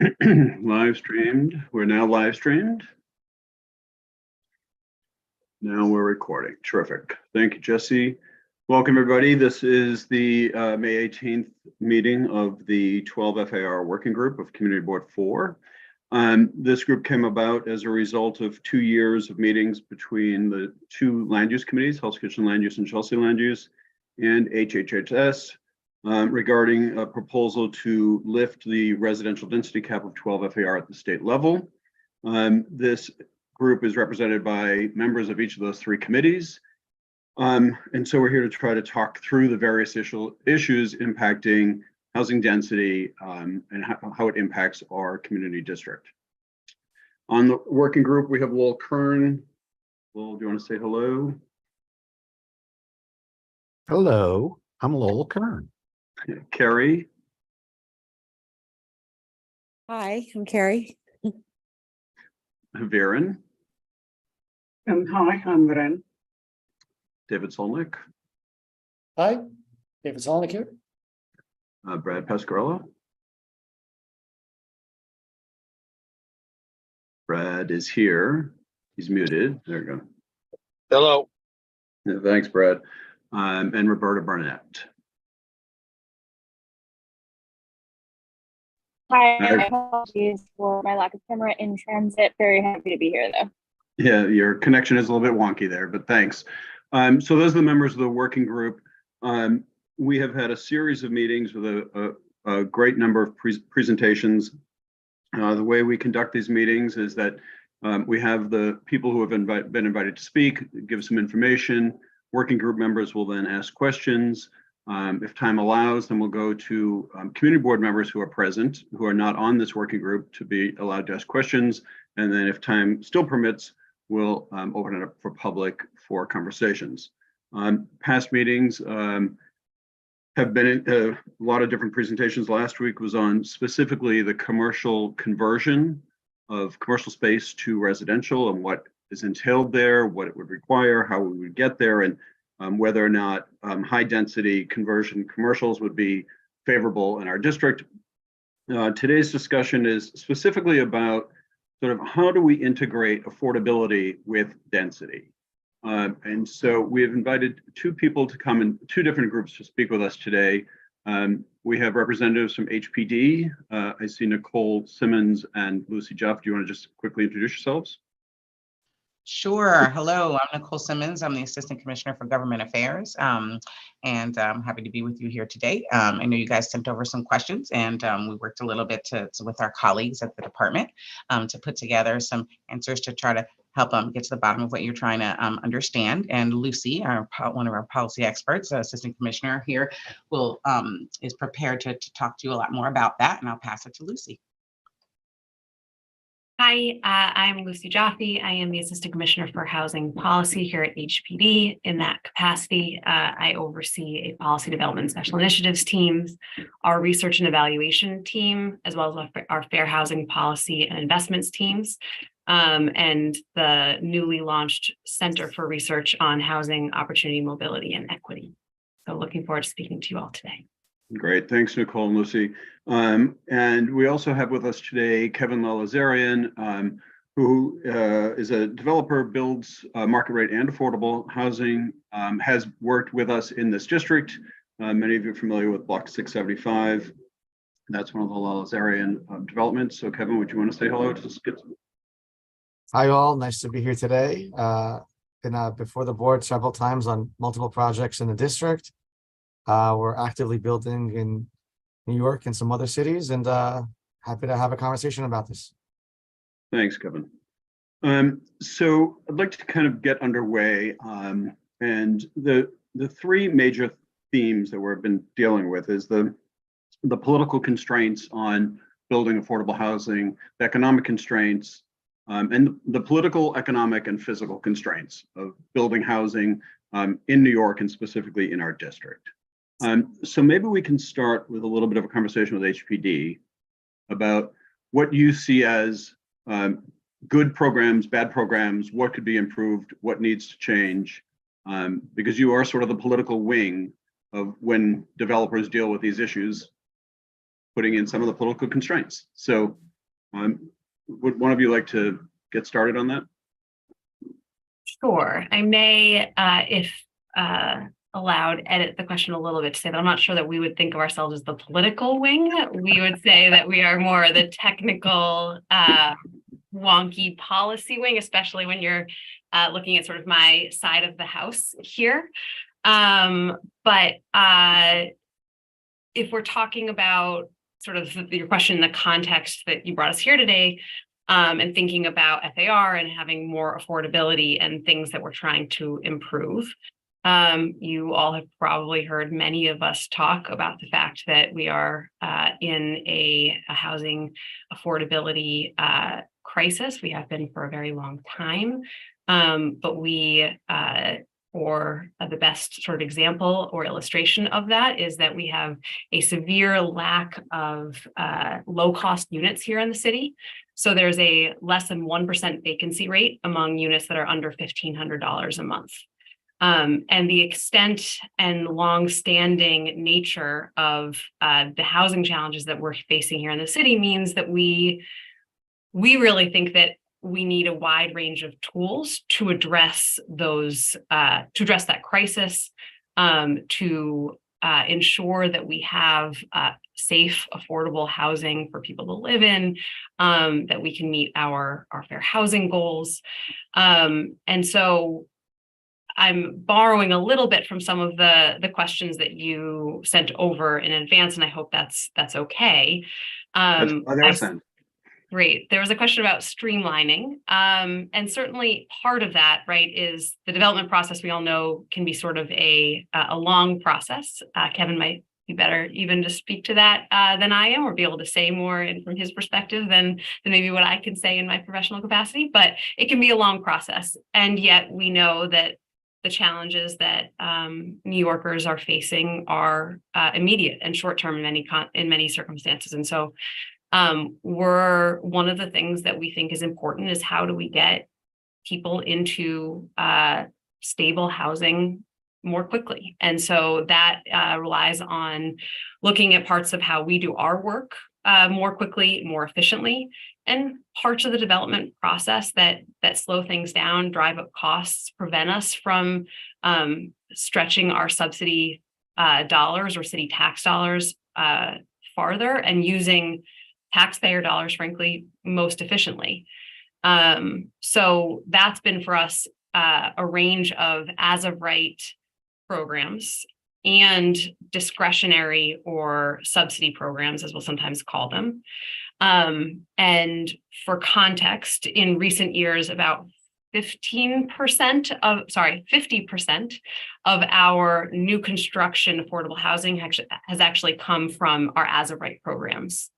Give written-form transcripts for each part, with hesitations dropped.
Live streamed. We're now live streamed. Now we're recording. Terrific. Thank you, Jesse. Welcome, everybody. This is the May 18th meeting of the 12 FAR Working Group of Community Board 4. This group came about as a result of 2 years of meetings between the two land use committees, Hell's Kitchen Land Use and Chelsea Land Use, and HHHS, regarding a proposal to lift the residential density cap of 12 FAR at the state level. This group is represented by members of each of those three committees. And so we're here to try to talk through the various issues impacting housing density and how it impacts our community district. On the working group, we have Lowell Kern. Lowell, do you want to say hello? Hello, I'm Lowell Kern. Carrie. Hi, I'm Carrie. Viren. Hi, I'm Viren. David Solnick. Hi, David Solnick here. Brad Pascarello. Brad is here. He's muted. There we go. Hello. Yeah, thanks, Brad. And Roberta Barnett. Hi, apologies for my lack of camera in transit. Very happy to be here, though. Yeah, your connection is a little bit wonky there, but thanks. So those are the members of the working group. We have had a series of meetings with a great number of presentations. The way we conduct these meetings is that we have the people who have been invited to speak, give some information. Working group members will then ask questions. If time allows, then we'll go to community board members who are present, who are not on this working group, to be allowed to ask questions. And then if time still permits, we'll open it up for public for conversations. Past meetings have been a lot of different presentations. Last week was on specifically the commercial conversion of commercial space to residential and what is entailed there, what it would require, how we would get there, and whether or not high density conversion commercials would be favorable in our district. Today's discussion is specifically about sort of how do we integrate affordability with density. And so we have invited two people to come in two different groups to speak with us today. We have representatives from HPD. I see Nicole Simmons and Lucy Jeff. Do you want to just quickly introduce yourselves? Sure. Hello, I'm Nicole Simmons. I'm the Assistant Commissioner for Government Affairs, and I'm happy to be with you here today. I know you guys sent over some questions, and we worked a little bit with our colleagues at the department to put together some answers to try to help get to the bottom of what you're trying to understand. And Lucy, one of our policy experts, Assistant Commissioner here, is prepared to talk to you a lot more about that, and I'll pass it to Lucy. Hi, I'm Lucy Jaffe. I am the Assistant Commissioner for Housing Policy here at HPD. In that capacity, I oversee a policy development and special initiatives teams, our research and evaluation team, as well as our fair housing policy and investments teams, and the newly launched Center for Research on Housing, Opportunity, Mobility, and Equity. So looking forward to speaking to you all today. Great, thanks, Nicole and Lucy. And we also have with us today Kevin Lalazarian, who is a developer, builds market rate and affordable housing, has worked with us in this district. Many of you are familiar with Block 675. That's one of the Lalazarian developments. So Kevin, would you want to say hello to us? Hi all, nice to be here today. Been before the board several times on multiple projects in the district. We're actively building in New York and some other cities, and happy to have a conversation about this. Thanks, Kevin. So I'd like to kind of get underway, and the three major themes that we've been dealing with is the political constraints on building affordable housing, the economic constraints, and the political, economic, and physical constraints of building housing in New York and specifically in our district. So maybe we can start with a little bit of a conversation with HPD about what you see as good programs, bad programs, what could be improved, what needs to change, because you are sort of the political wing of when developers deal with these issues, putting in some of the political constraints. So Would one of you like to get started on that? Sure. I may, if allowed, edit the question a little bit to say that I'm not sure that we would think of ourselves as the political wing. We would say that we are more the technical, wonky policy wing, especially when you're looking at sort of my side of the house here. But if we're talking about sort of your question in the context that you brought us here today, and thinking about FAR and having more affordability and things that we're trying to improve. You all have probably heard many of us talk about the fact that we are in a housing affordability crisis. We have been for a very long time, but we or the best sort of example or illustration of that is that we have a severe lack of low-cost units here in the city. So there's a less than 1% vacancy rate among units that are under $1,500 a month. And the extent and long-standing nature of the housing challenges that we're facing here in the city means that we really think that we need a wide range of tools to address those, to address that crisis, to ensure that we have safe, affordable housing for people to live in, that we can meet our fair housing goals. And so I'm borrowing a little bit from some of the questions that you sent over in advance, and I hope that's okay. Great. There was a question about streamlining. And certainly part of that, right, is the development process we all know can be sort of a long process. Kevin might be better even to speak to that than I am, or be able to say more from his perspective than maybe what I can say in my professional capacity, but it can be a long process. And yet we know that the challenges that New Yorkers are facing are immediate and short-term in many circumstances. And so one of the things that we think is important is how do we get people into stable housing more quickly. And so that relies on looking at parts of how we do our work more quickly, more efficiently, and parts of the development process that slow things down, drive up costs, prevent us from stretching our subsidy dollars or city tax dollars farther and using taxpayer dollars, frankly, most efficiently. So that's been for us a range of as of right programs and discretionary or subsidy programs, as we'll sometimes call them. And for context, in recent years, about 50% of our new construction affordable housing has actually come from our as of right programs.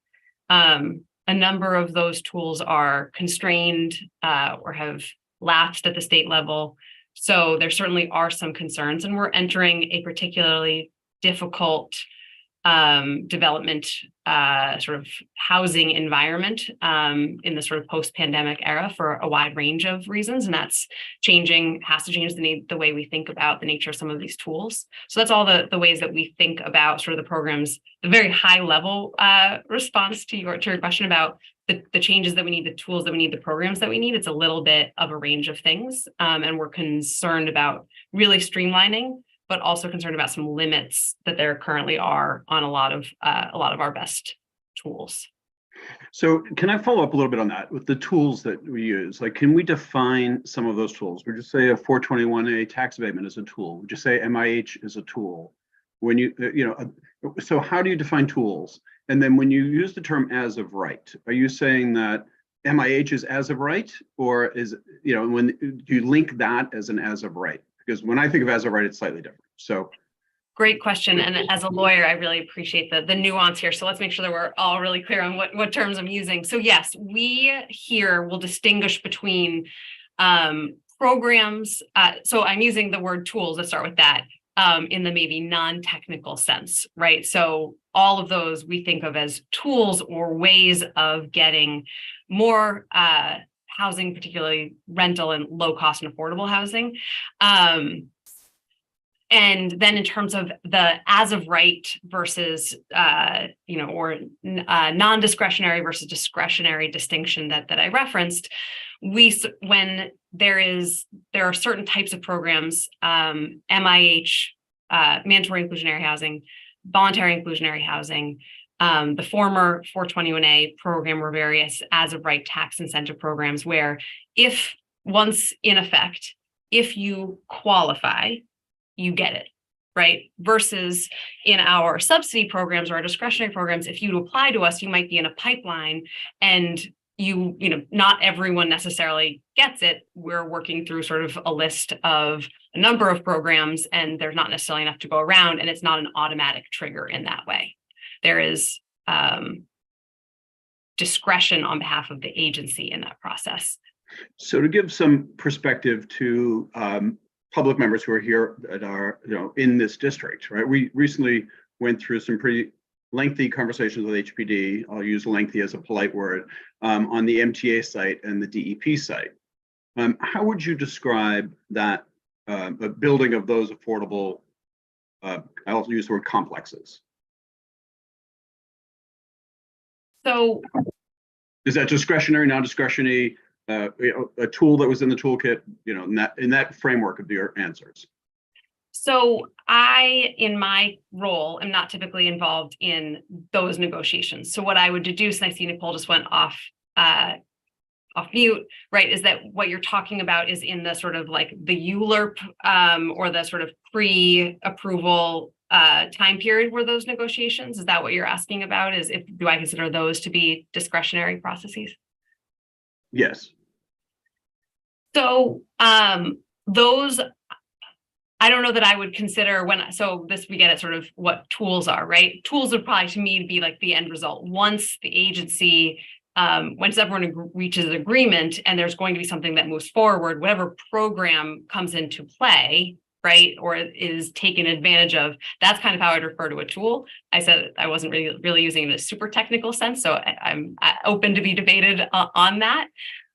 A number of those tools are constrained or have lapsed at the state level. So there certainly are some concerns, and we're entering a particularly difficult development sort of housing environment in the sort of post-pandemic era for a wide range of reasons. And that's has to change the way we think about the nature of some of these tools. So that's all the ways that we think about sort of the programs, the very high level response to your question about the changes that we need, the tools that we need, the programs that we need. It's a little bit of a range of things. And we're concerned about really streamlining, but also concerned about some limits that there currently are on a lot of our best tools. So can I follow up a little bit on that with the tools that we use? Like, can we define some of those tools? Would you say a 421A tax abatement is a tool? Would you say MIH is a tool? When so how do you define tools? And then when you use the term as of right, are you saying that MIH is as of right, or is, when do you link that as an as of right? Because when I think of as of right, it's slightly different. So great question. And as a lawyer, I really appreciate the nuance here. So let's make sure that we're all really clear on what terms I'm using. So yes, we here will distinguish between programs. So I'm using the word tools, let's start with that, in the maybe non-technical sense, right? So all of those we think of as tools or ways of getting more housing, particularly rental and low cost and affordable housing. And then in terms of the as of right versus, or non-discretionary versus discretionary distinction that I referenced, when there are certain types of programs, MIH, mandatory inclusionary housing, voluntary inclusionary housing, the former 421A program were various as of right tax incentive programs where if once in effect, if you qualify, you get it, right? Versus in our subsidy programs or our discretionary programs, if you apply to us, you might be in a pipeline and not everyone necessarily gets it. We're working through sort of a list of a number of programs and there's not necessarily enough to go around, and it's not an automatic trigger in that way. There is discretion on behalf of the agency in that process. So to give some perspective to public members who are here that are in this district, right? We recently went through some pretty lengthy conversations with HPD. I'll use lengthy as a polite word on the MTA site and the DEP site. How would you describe that building of those affordable? I'll use the word complexes. So, is that discretionary, non-discretionary? A tool that was in the toolkit, in that framework of your answers? So in my role, am not typically involved in those negotiations. So what I would deduce, and I see Nicole just went off mute, right, is that what you're talking about is in the sort of like the ULURP or the sort of pre-approval time period were those negotiations? Is that what you're asking about? Do I consider those to be discretionary processes? Yes. So those, I don't know that I would consider we get at sort of what tools are, right? Tools would probably to me be like the end result. Once the agency, once everyone reaches an agreement and there's going to be something that moves forward, whatever program comes into play, right, or is taken advantage of, that's kind of how I'd refer to a tool. I said I wasn't really using it in a super technical sense, so I'm open to be debated on that.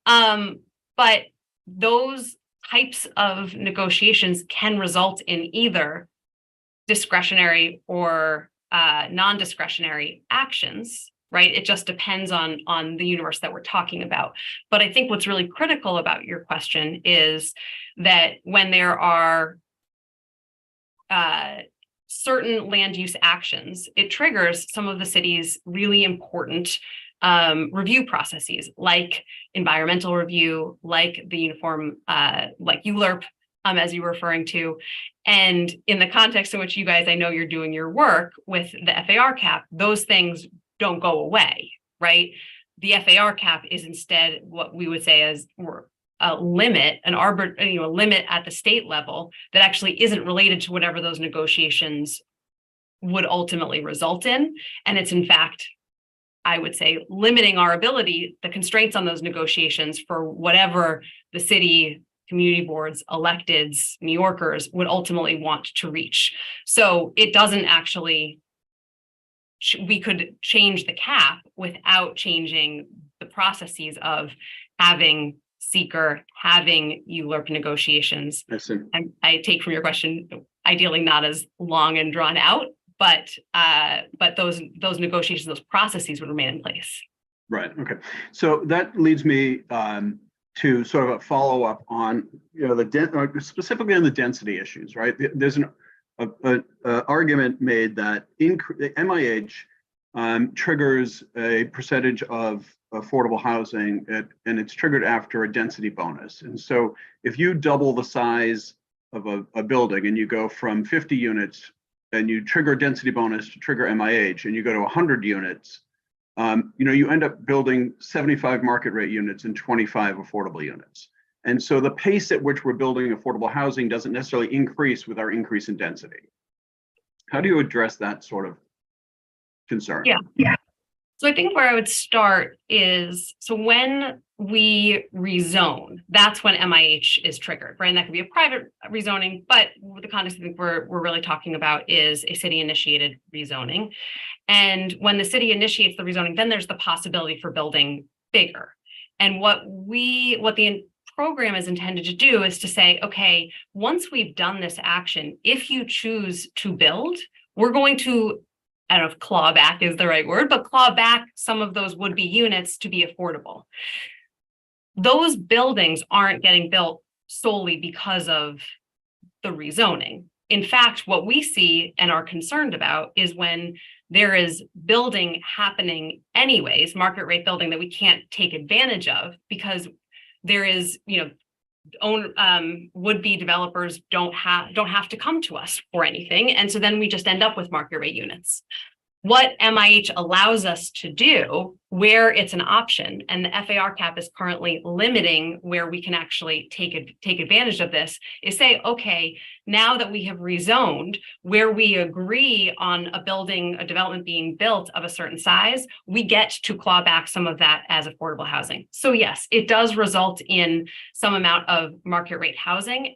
But those types of negotiations can result in either discretionary or non-discretionary actions, right? It just depends on the universe that we're talking about. But I think what's really critical about your question is that when there are certain land use actions, it triggers some of the city's really important review processes, like environmental review, like the uniform, like ULURP, as you were referring to. And in the context in which you guys, I know you're doing your work with the FAR cap, those things don't go away, right? The FAR cap is instead what we would say as a limit, a limit at the state level that actually isn't related to whatever those negotiations would ultimately result in. And it's in fact, I would say, limiting our ability, the constraints on those negotiations for whatever the city, community boards, electeds, New Yorkers would ultimately want to reach. So it doesn't actually, we could change the cap without changing the processes of having seeker, having ULURP negotiations. And I take from your question, ideally not as long and drawn out, but those negotiations, those processes would remain in place. Right. Okay. So that leads me to sort of a follow up on specifically on the density issues. Right. There's an argument made that MIH triggers a percentage of affordable housing, and it's triggered after a density bonus. And so if you double the size of a building and you go from 50 units and you trigger a density bonus to trigger MIH and you go to 100 units, you end up building 75 market rate units and 25 affordable units. And so the pace at which we're building affordable housing doesn't necessarily increase with our increase in density. How do you address that sort of concern? Yeah. So I think where I would start is, so when we rezone, that's when MIH is triggered, right? And that could be a private rezoning, but the context I think we're really talking about is a city initiated rezoning. And when the city initiates the rezoning, then there's the possibility for building bigger. And what the program is intended to do is to say, okay, once we've done this action, if you choose to build, we're going to, I don't know if claw back is the right word, but claw back some of those would-be units to be affordable. Those buildings aren't getting built solely because of the rezoning. In fact, what we see and are concerned about is when there is building happening anyways, market rate building that we can't take advantage of because there is, would-be developers don't have to come to us for anything. And so then we just end up with market rate units. What MIH allows us to do where it's an option, and the FAR cap is currently limiting where we can actually take advantage of this, is say, okay, now that we have rezoned where we agree on a development being built of a certain size, we get to claw back some of that as affordable housing. So yes, it does result in some amount of market rate housing.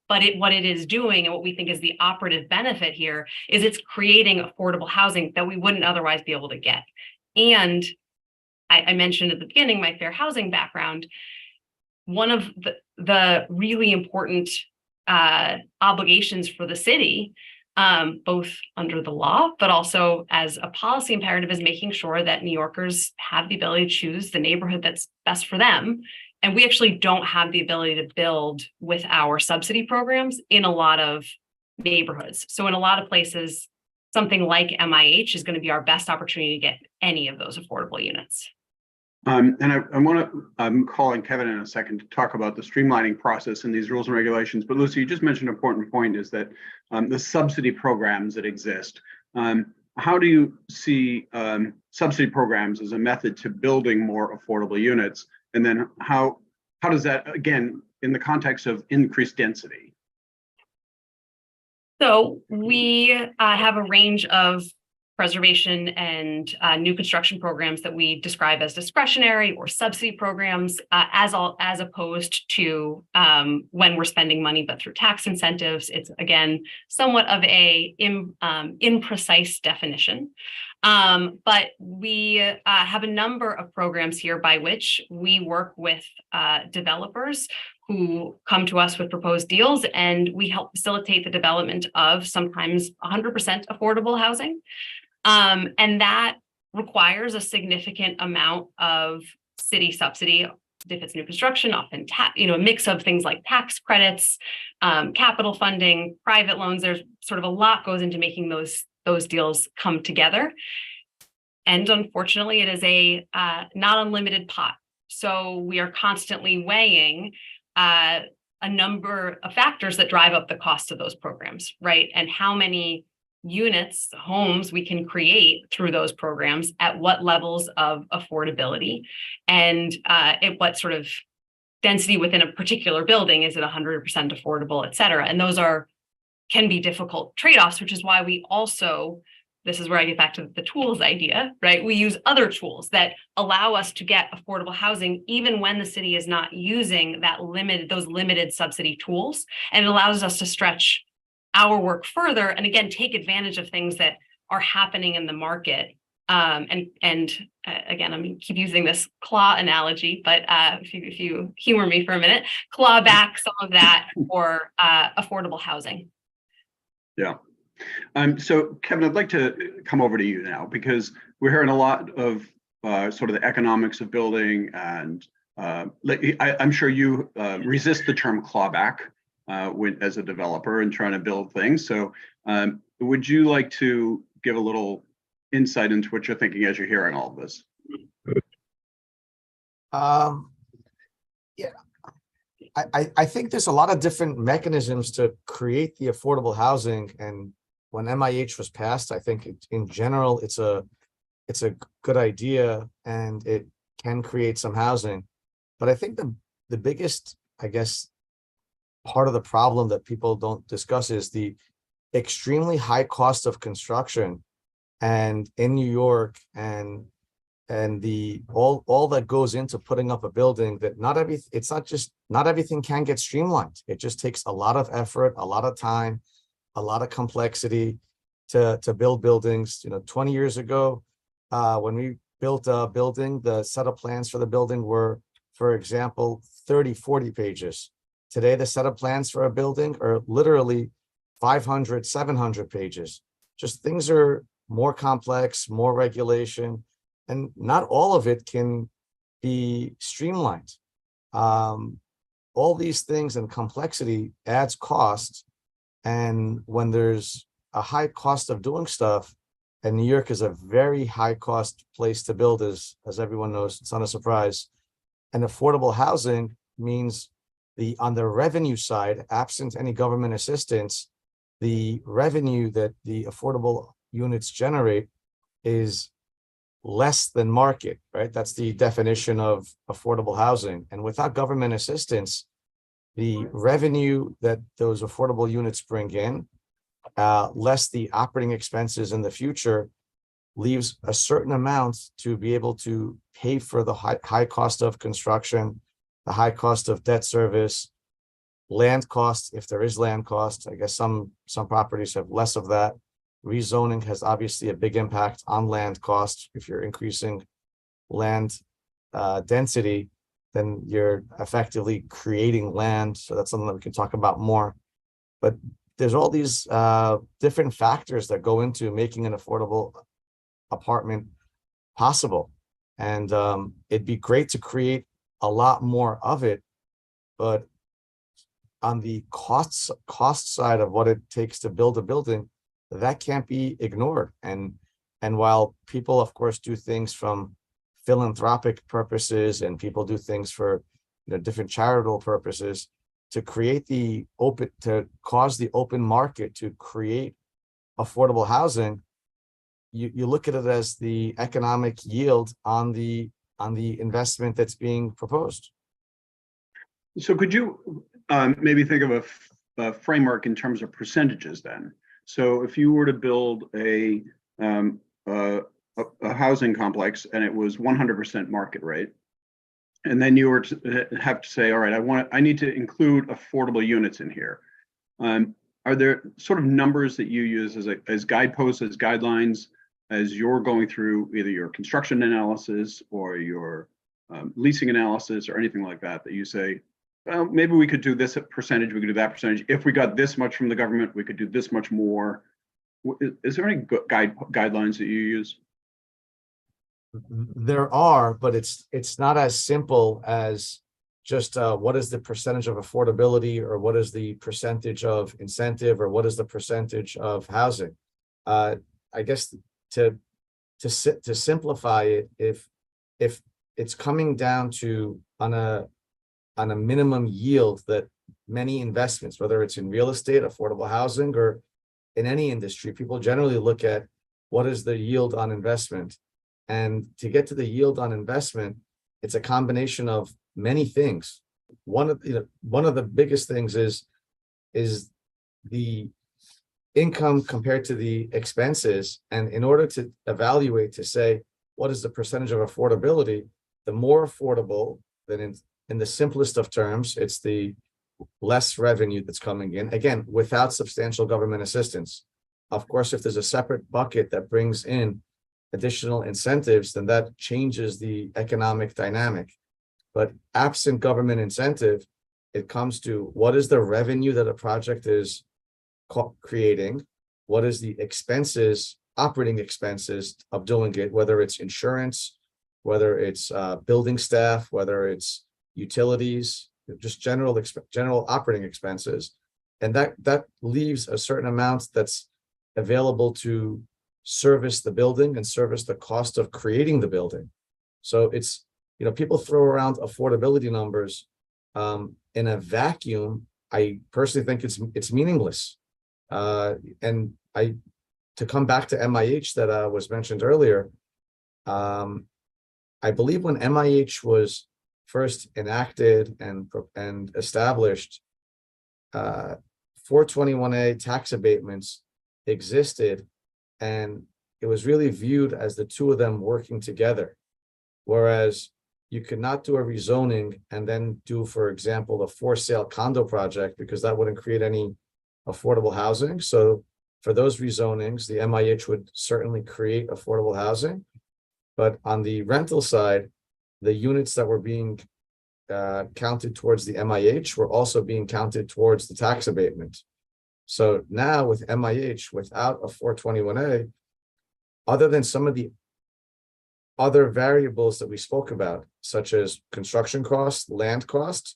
But what it is doing and what we think is the operative benefit here is it's creating affordable housing that we wouldn't otherwise be able to get. And I mentioned at the beginning my fair housing background. One of the really important obligations for the city, both under the law, but also as a policy imperative, is making sure that New Yorkers have the ability to choose the neighborhood that's best for them. And we actually don't have the ability to build with our subsidy programs in a lot of neighborhoods. So in a lot of places, something like MIH is going to be our best opportunity to get any of those affordable units. And I'm calling Kevin in a second to talk about the streamlining process and these rules and regulations. But Lucy, you just mentioned an important point is that the subsidy programs that exist. How do you see subsidy programs as a method to building more affordable units? And then how does that, again, in the context of increased density? So we have a range of preservation and new construction programs that we describe as discretionary or subsidy programs, as opposed to when we're spending money, but through tax incentives. It's again somewhat of a imprecise definition. But we have a number of programs here by which we work with developers who come to us with proposed deals, and we help facilitate the development of sometimes 100% affordable housing. And that requires a significant amount of city subsidy. If it's new construction, often a mix of things like tax credits, capital funding, private loans. There's sort of a lot goes into making those deals come together. And unfortunately, it is a not unlimited pot. So we are constantly weighing a number of factors that drive up the cost of those programs, right? And how many units, homes we can create through those programs at what levels of affordability and at what sort of density within a particular building. Is it 100% affordable, et cetera? And those can be difficult trade-offs, which is why we also, this is where I get back to the tools idea, right? We use other tools that allow us to get affordable housing even when the city is not using those limited subsidy tools. And it allows us to stretch our work further and again, take advantage of things that are happening in the market. Again, I'm going to keep using this claw analogy, but if you humor me for a minute, claw back some of that for affordable housing. Yeah. So Kevin, I'd like to come over to you now because we're hearing a lot of sort of the economics of building, and I'm sure you resist the term clawback as a developer and trying to build things. So would you like to give a little insight into what you're thinking as you're hearing all of this? Yeah, I think there's a lot of different mechanisms to create the affordable housing. And when MIH was passed, I think in general, it's a good idea and it can create some housing. But I think the biggest, I guess, part of the problem that people don't discuss is the extremely high cost of construction, and in New York, and the all that goes into putting up a building. That not everything can get streamlined. It just takes a lot of effort, a lot of time, a lot of complexity to build buildings. 20 years ago, when we built a building, the set of plans for the building were for example, 30, 40 pages. Today, the set of plans for a building are literally 500, 700 pages. Just things are more complex, more regulation, and not all of it can be streamlined. All these things and complexity adds cost. And when there's a high cost of doing stuff, and New York is a very high cost place to build, as everyone knows, it's not a surprise. And affordable housing means on the revenue side, absent any government assistance, the revenue that the affordable units generate is less than market, right? That's the definition of affordable housing. And without government assistance, the revenue that those affordable units bring in, less the operating expenses in the future, leaves a certain amount to be able to pay for the high cost of construction, the high cost of debt service, land costs, if there is land costs. I guess some properties have less of that. Rezoning has obviously a big impact on land costs. If you're increasing land density, then you're effectively creating land. So that's something that we can talk about more. But there's all these different factors that go into making an affordable apartment possible. And it'd be great to create a lot more of it, but on the cost side of what it takes to build a building, that can't be ignored. And while people, of course, do things from philanthropic purposes, and people do things for different charitable purposes, to cause the open market to create affordable housing, you look at it as the economic yield on the investment that's being proposed. So could you maybe think of a framework in terms of percentages then? So if you were to build a housing complex and it was 100% market rate, and then you were to have to say, all right, I need to include affordable units in here. Are there sort of numbers that you use as guideposts, as guidelines, as you're going through either your construction analysis or your leasing analysis or anything like that, that you say, well, maybe we could do this percentage, we could do that percentage. If we got this much from the government, we could do this much more. Is there any guidelines that you use? There are, but it's not as simple as just what is the percentage of affordability, or what is the percentage of incentive, or what is the percentage of housing. I guess to simplify it, if it's coming down to on a minimum yield that many investments, whether it's in real estate, affordable housing, or in any industry, people generally look at what is the yield on investment. And to get to the yield on investment, it's a combination of many things. One of the biggest things is the income compared to the expenses. And in order to evaluate, to say what is the percentage of affordability, the more affordable, then in the simplest of terms, it's the less revenue that's coming in, again, without substantial government assistance. Of course, if there's a separate bucket that brings in additional incentives, then that changes the economic dynamic. But absent government incentive, it comes to what is the revenue that a project is creating, what is the expenses, operating expenses of doing it, whether it's insurance, whether it's building staff, whether it's utilities, just general operating expenses. And that leaves a certain amount that's available to service the building and service the cost of creating the building. So it's, people throw around affordability numbers in a vacuum. I personally think it's meaningless. And to come back to MIH that was mentioned earlier, I believe when MIH was first enacted and established, 421A tax abatements existed, and it was really viewed as the two of them working together. Whereas you could not do a rezoning and then do, for example, a for sale condo project, because that wouldn't create any affordable housing. So for those rezonings, the MIH would certainly create affordable housing. But on the rental side, the units that were being counted towards the MIH were also being counted towards the tax abatement. So now with MIH, without a 421A, other than some of the other variables that we spoke about, such as construction costs, land costs,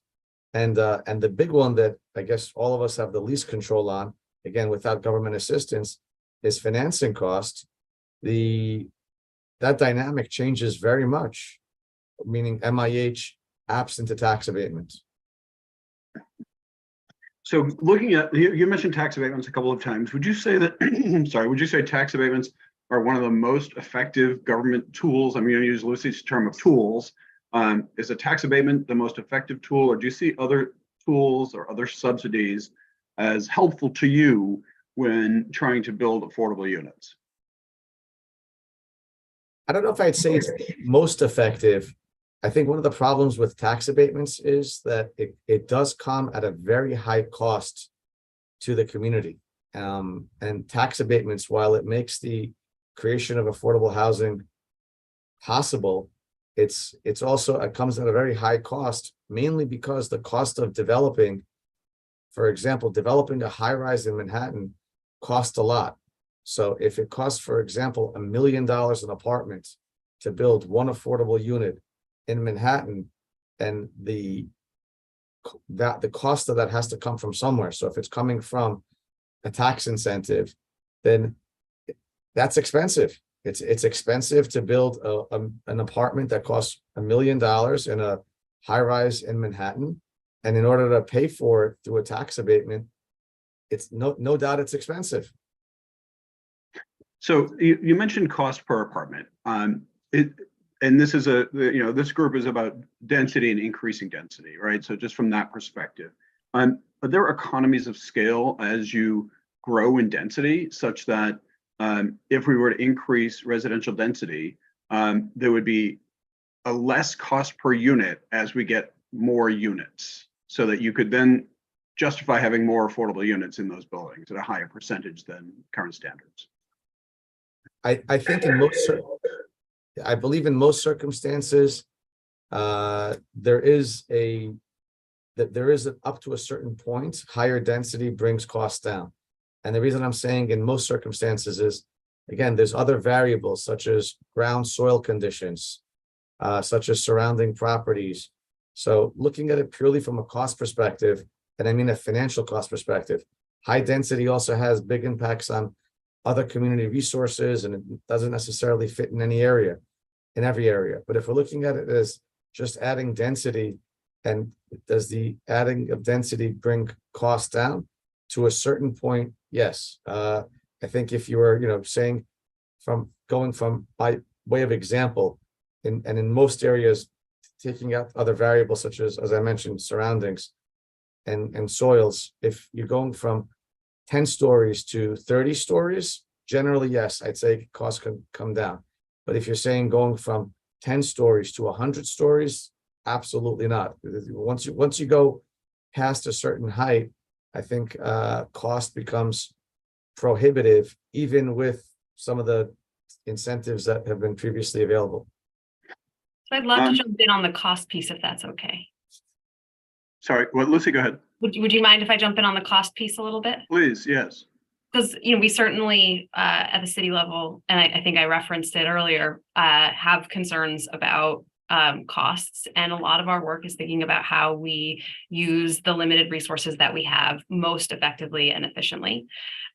and the big one that I guess all of us have the least control on, again, without government assistance, is financing costs. That dynamic changes very much, meaning MIH absent a tax abatement. So looking at, you mentioned tax abatements a couple of times. Would you say that, sorry, would you say tax abatements are one of the most effective government tools? I'm going to use Lucy's term of tools. Is a tax abatement the most effective tool, or do you see other tools or other subsidies as helpful to you when trying to build affordable units? I don't know if I'd say it's most effective. I think one of the problems with tax abatements is that it does come at a very high cost to the community. And tax abatements, while it makes the creation of affordable housing possible, it comes at a very high cost, mainly because the cost of developing, for example, developing a high-rise in Manhattan costs a lot. So if it costs, for example, $1 million an apartment to build one affordable unit in Manhattan, and the cost of that has to come from somewhere. So if it's coming from a tax incentive, then that's expensive. It's expensive to build an apartment that costs $1 million in a high-rise in Manhattan, and in order to pay for it through a tax abatement, it's no doubt it's expensive. So you mentioned cost per apartment. And this is this group is about density and increasing density, right? So just from that perspective, are there economies of scale as you grow in density, such that if we were to increase residential density, there would be a less cost per unit as we get more units, so that you could then justify having more affordable units in those buildings at a higher percentage than current standards? I think I believe in most circumstances, there is up to a certain point, higher density brings costs down. And the reason I'm saying in most circumstances is, again, there's other variables such as ground soil conditions, such as surrounding properties. So looking at it purely from a cost perspective, and I mean a financial cost perspective, high density also has big impacts on other community resources, and it doesn't necessarily fit in every area. But if we're looking at it as just adding density, and does the adding of density bring costs down? To a certain point, yes. I think if you were, saying by way of example, in most areas, taking out other variables such as I mentioned, surroundings and soils, if you're going from 10 stories to 30 stories, generally, yes, I'd say costs can come down. But if you're saying going from 10 stories to 100 stories, absolutely not. Once you go past a certain height, I think cost becomes prohibitive, even with some of the incentives that have been previously available. So I'd love to jump in on the cost piece, if that's okay. Sorry, Lucy, go ahead. Would you mind if I jump in on the cost piece a little bit? Please, yes. Because we certainly at the city level, and I think I referenced it earlier, have concerns about costs, and a lot of our work is thinking about how we use the limited resources that we have most effectively and efficiently.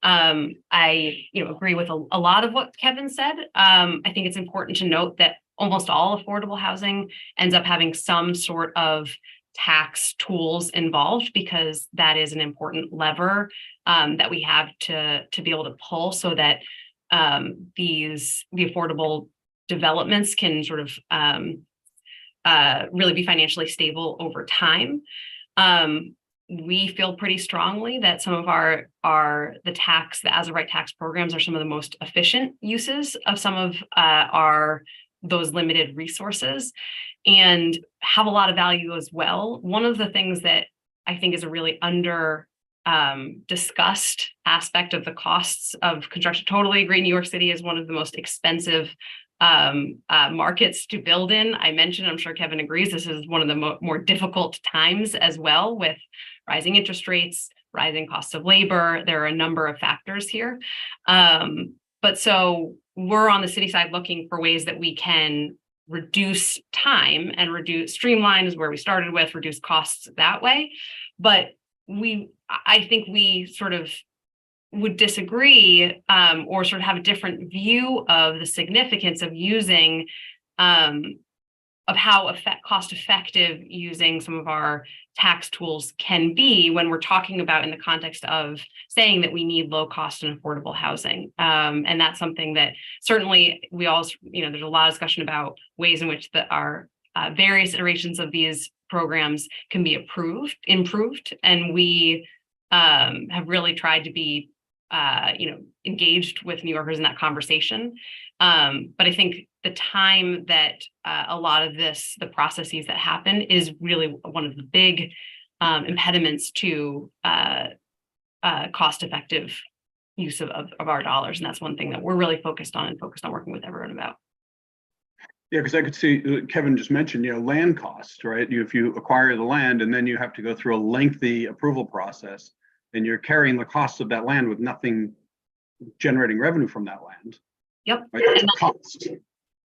I agree with a lot of what Kevin said. I think it's important to note that almost all affordable housing ends up having some sort of tax tools involved, because that is an important lever that we have to be able to pull, so that the affordable developments can sort of really be financially stable over time. We feel pretty strongly that some of the as of right tax programs are some of the most efficient uses of some of those limited resources, and have a lot of value as well. One of the things that I think is a really discussed aspect of the costs of construction. Totally agree. New York City is one of the most expensive markets to build in. I mentioned, I'm sure Kevin agrees, this is one of the more difficult times as well, with rising interest rates, rising costs of labor. There are a number of factors here. But so we're on the city side looking for ways that we can reduce time and streamline is where we started with, reduce costs that way. But I think we sort of would disagree or sort of have a different view of the significance of using of how cost effective using some of our tax tools can be when we're talking about in the context of saying that we need low cost and affordable housing. And that's something that certainly we all, there's a lot of discussion about ways in which our various iterations of these programs can be improved. And we have really tried to be engaged with New Yorkers in that conversation. But I think the time that a lot of the processes that happen is really one of the big impediments to cost-effective use of our dollars. And that's one thing that we're really focused on working with everyone about. Yeah, because I could see Kevin just mentioned, land costs, right? If you acquire the land and then you have to go through a lengthy approval process, and you're carrying the costs of that land with nothing generating revenue from that land. Yep. Right? That's a cost.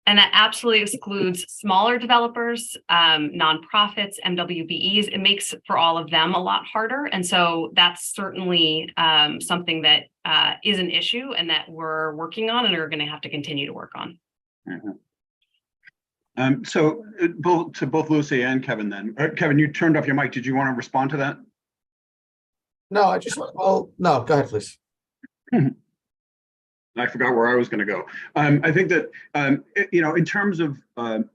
And that absolutely excludes smaller developers, nonprofits, MWBEs. It makes for all of them a lot harder. And so that's certainly something that is an issue and that we're working on and are going to have to continue to work on. Mm-hmm. So both Lucy and Kevin then. Kevin, you turned off your mic. Did you want to respond to that? No, no, go ahead, please. I forgot where I was going to go. I think that, in terms of,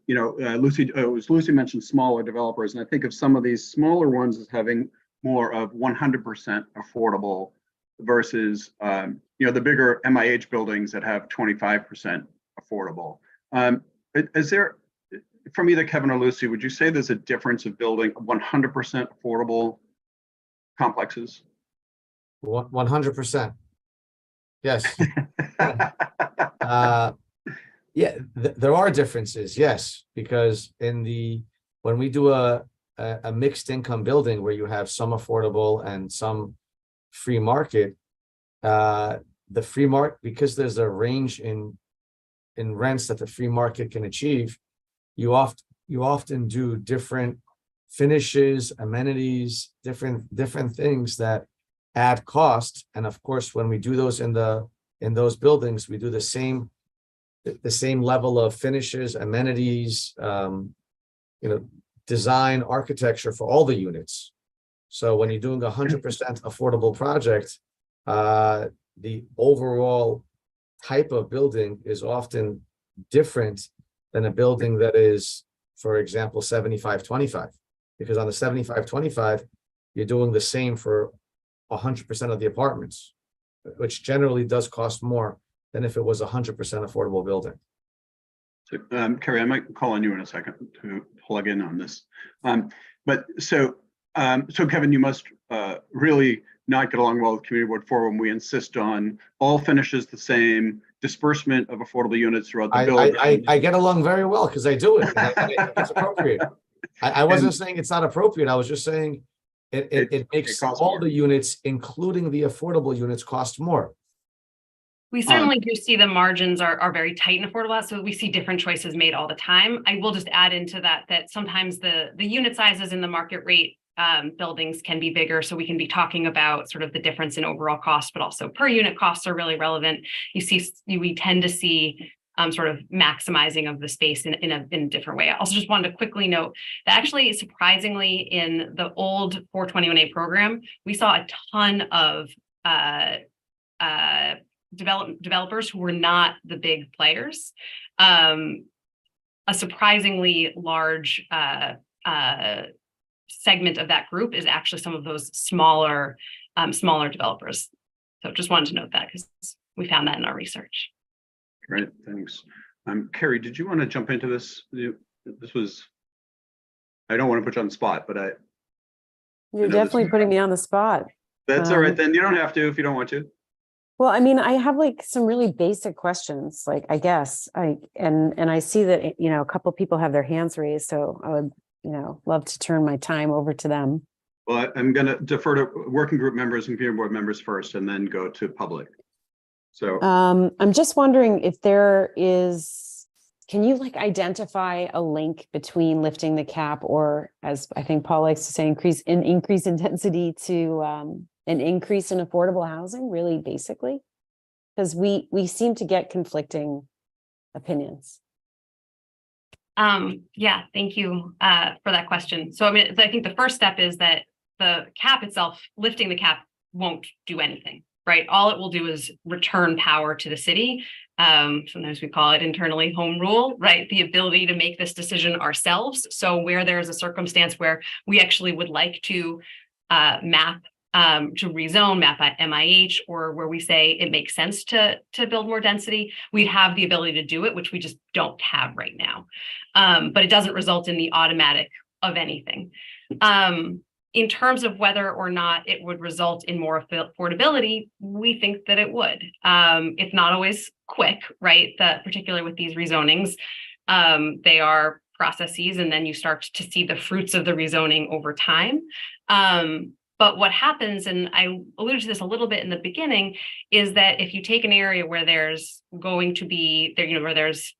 Lucy mentioned smaller developers, and I think of some of these smaller ones as having more of 100% affordable versus, the bigger MIH buildings that have 25% affordable. Is there, from either Kevin or Lucy, would you say there's a difference of building 100% affordable complexes? 100%. Yes. There are differences, yes, because when we do a mixed income building where you have some affordable and some free market, the free market, because there's a range in rents that the free market can achieve, you often do different finishes, amenities, different things that add cost. And of course, when we do those in those buildings, we do the same level of finishes, amenities, design, architecture for all the units. So when you're doing 100% affordable project, the overall type of building is often different than a building that is, for example, 75-25. Because on the 75-25, you're doing the same for 100% of the apartments, which generally does cost more than if it was 100% affordable building. So, Carrie, I might call on you in a second to plug in on this. So Kevin, you must really not get along well with Community Board 4 when we insist on all finishes the same, disbursement of affordable units throughout the building. I get along very well because I do it. I think it's appropriate. I wasn't saying it's not appropriate. I was just saying it makes all the units, including the affordable units, cost more. We certainly do see the margins are very tight in affordable, so we see different choices made all the time. I will just add into that sometimes the unit sizes in the market rate buildings can be bigger, so we can be talking about sort of the difference in overall cost, but also per unit costs are really relevant. We tend to see sort of maximizing of the space in a different way. I also just wanted to quickly note that actually, surprisingly, in the old 421A program, we saw a ton of developers who were not the big players. A surprisingly large segment of that group is actually some of those smaller developers. So just wanted to note that because we found that in our research. Great, thanks. Carrie, did you want to jump into this? This was, I don't want to put you on the spot, but You're definitely putting me on the spot. That's all right, then you don't have to if you don't want to. Well, I mean, I have like some really basic questions, like, I guess, and I see that, a couple people have their hands raised, so I would, love to turn my time over to them. Well, I'm going to defer to working group members and community board members first, and then go to public. So I'm just wondering if there is, can you like identify a link between lifting the cap, or, as I think Paul likes to say, increase intensity to an increase in affordable housing, really basically? Because we seem to get conflicting opinions. Yeah, thank you for that question. So I mean, I think the first step is that the cap itself, lifting the cap, won't do anything, right? All it will do is return power to the city. Sometimes we call it internally home rule, right? The ability to make this decision ourselves. So where there's a circumstance where we actually would like to map to rezone, map at MIH, or where we say it makes sense to build more density, we'd have the ability to do it, which we just don't have right now. But it doesn't result in the automatic of anything. In terms of whether or not it would result in more affordability, we think that it would. It's not always quick, right? Particularly with these rezonings, they are processes, and then you start to see the fruits of the rezoning over time. But what happens, and I alluded to this a little bit in the beginning, is that if you take an area where there's going to be where there's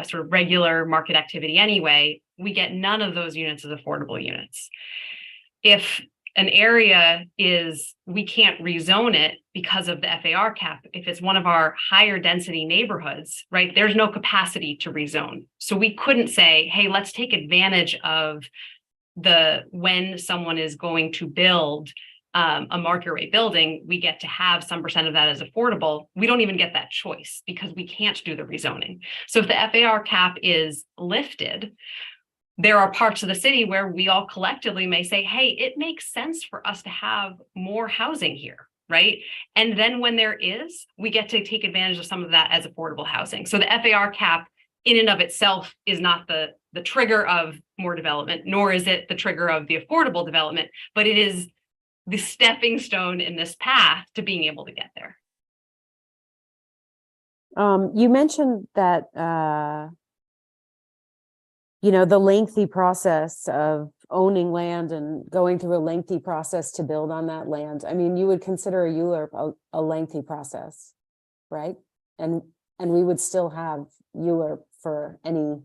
sort of regular market activity anyway, we get none of those units as affordable units. If an area we can't rezone it because of the FAR cap, if it's one of our higher density neighborhoods, right, there's no capacity to rezone. So we couldn't say, hey, let's take advantage of when someone is going to build a market rate building, we get to have some percent of that as affordable. We don't even get that choice because we can't do the rezoning. So if the FAR cap is lifted, there are parts of the city where we all collectively may say, hey, it makes sense for us to have more housing here, right? And then when there is, we get to take advantage of some of that as affordable housing. So the FAR cap in and of itself is not the trigger of more development, nor is it the trigger of the affordable development, but it is the stepping stone in this path to being able to get there. You mentioned that, the lengthy process of owning land and going through a lengthy process to build on that land. I mean, you would consider a ULURP a lengthy process, right? And we would still have ULURP for any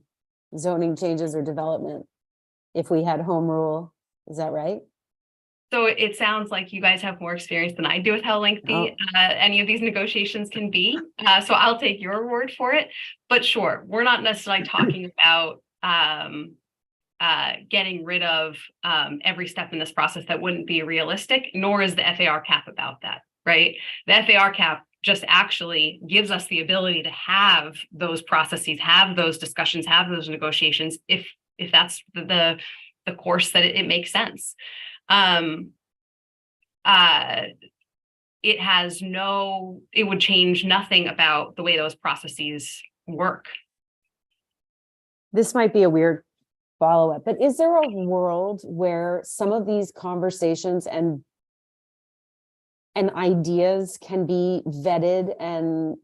zoning changes or development if we had home rule. Is that right? So it sounds like you guys have more experience than I do with how lengthy any of these negotiations can be. So I'll take your word for it. But sure, we're not necessarily talking about getting rid of every step in this process that wouldn't be realistic, nor is the FAR cap about that, right? The FAR cap just actually gives us the ability to have those processes, have those discussions, have those negotiations, if that's the course that it makes sense. It would change nothing about the way those processes work. This might be a weird follow-up, but is there a world where some of these conversations and ideas can be vetted and,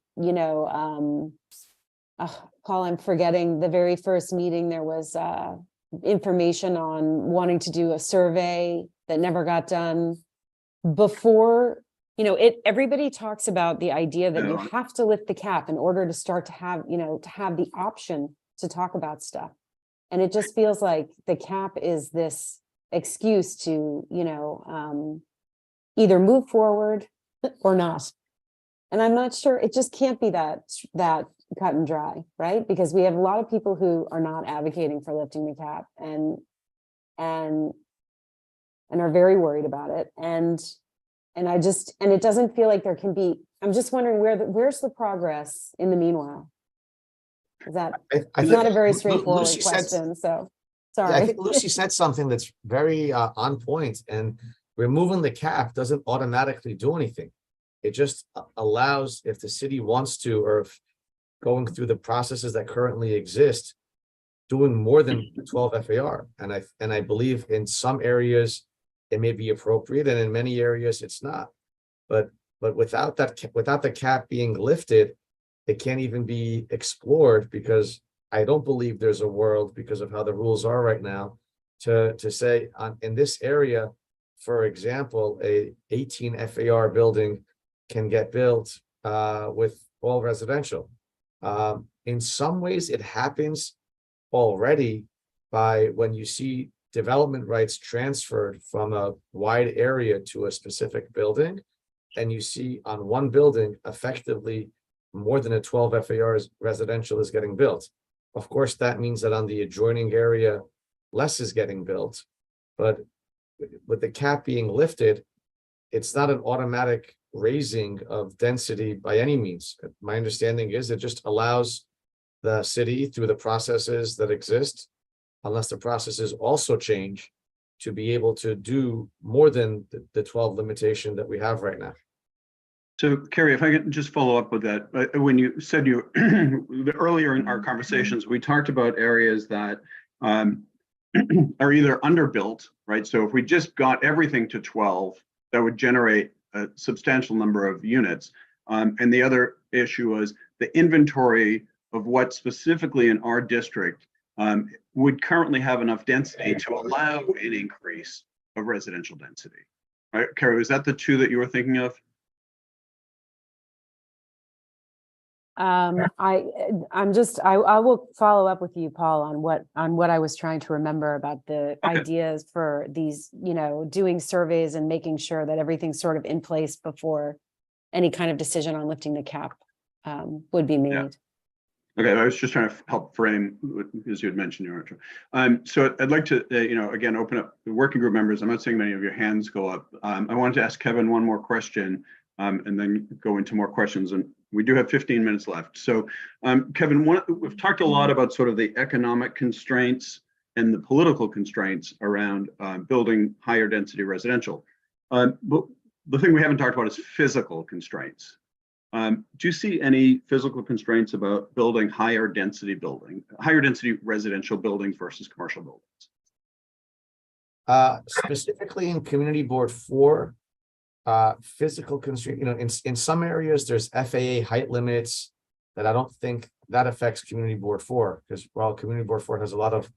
Paul, I'm forgetting the very first meeting, there was information on wanting to do a survey that never got done before, everybody talks about the idea that you have to lift the cap in order to start to have, to have the option to talk about stuff. And it just feels like the cap is this excuse to, either move forward or not. And I'm not sure, it just can't be that cut and dry, right? Because we have a lot of people who are not advocating for lifting the cap and are very worried about it. And it doesn't feel like there can be, I'm just wondering where's the progress in the meanwhile? Is that it's not a very straightforward question, so sorry. Yeah, I think Lucy said something that's very on point, and removing the cap doesn't automatically do anything. It just allows, if the city wants to, or if going through the processes that currently exist, doing more than 12 FAR. And I believe in some areas it may be appropriate, and in many areas it's not. But But without the cap being lifted, it can't even be explored, because I don't believe there's a world, because of how the rules are right now, to say in this area, for example, a 18 FAR building can get built with all residential. In some ways, it happens already by when you see development rights transferred from a wide area to a specific building, and you see on one building effectively more than a 12 FARs residential is getting built. Of course, that means that on the adjoining area, less is getting built. But with the cap being lifted, it's not an automatic raising of density by any means. My understanding is it just allows the city, through the processes that exist, unless the processes also change, to be able to do more than the 12 limitation that we have right now. So Carrie, if I could just follow up with that, when you said earlier in our conversations, we talked about areas that are either underbuilt, right? So if we just got everything to 12, that would generate a substantial number of units. And the other issue was the inventory of what specifically in our district would currently have enough density to allow an increase of residential density. Right, Carrie, was that the two that you were thinking of? I will follow up with you, Paul, on what I was trying to remember about the ideas for these, doing surveys and making sure that everything's sort of in place before any kind of decision on lifting the cap would be made. Yeah. Okay, I was just trying to help frame, as you had mentioned, so I'd like to, again, open up the working group members. I'm not seeing many of your hands go up. I wanted to ask Kevin one more question, and then go into more questions. And we do have 15 minutes left. So, Kevin, we've talked a lot about sort of the economic constraints and the political constraints around building higher density residential. But the thing we haven't talked about is physical constraints. Do you see any physical constraints about building higher density residential buildings versus commercial buildings? Specifically in Community Board 4, physical constraint, in some areas there's FAA height limits that I don't think that affects Community Board 4, because while Community Board 4 has a lot of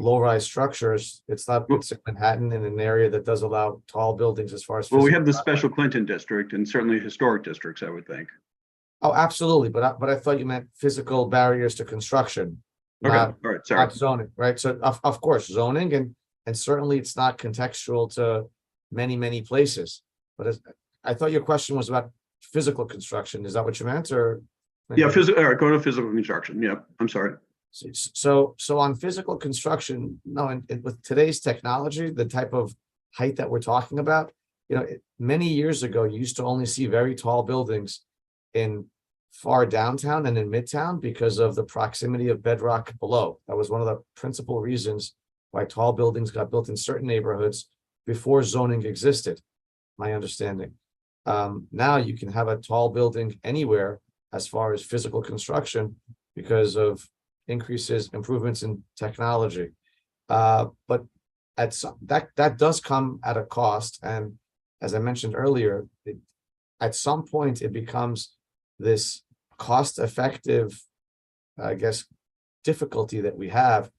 low-rise structures, it's in Manhattan, in an area that does allow tall buildings as far as. Well, we have the special Clinton district and certainly historic districts, I would think. Oh, absolutely, but I thought you meant physical barriers to construction. Okay, not, all right, sorry. not zoning, right? So of course, zoning and certainly it's not contextual to many places. But I thought your question was about physical construction. Is that what you meant, or? Yeah, all right, go to physical construction. Yeah, I'm sorry. So on physical construction, no, and with today's technology, the type of height that we're talking about, many years ago, you used to only see very tall buildings in far downtown and in midtown because of the proximity of bedrock below. That was one of the principal reasons why tall buildings got built in certain neighborhoods before zoning existed, my understanding. Now you can have a tall building anywhere as far as physical construction because of improvements in technology. But that does come at a cost. And as I mentioned earlier, at some point it becomes this cost-effective, I guess, difficulty that we have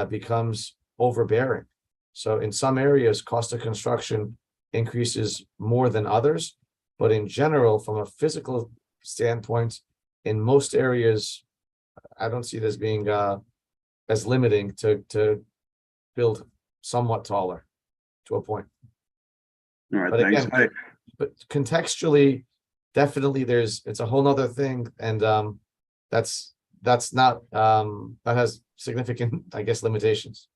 becomes overbearing. So in some areas, cost of construction increases more than others, but in general, from a physical standpoint, in most areas, I don't see this being as limiting to build somewhat taller to a point. All right, But thanks. again, but contextually, definitely it's a whole nother thing, and that's not that has significant, I guess, limitations.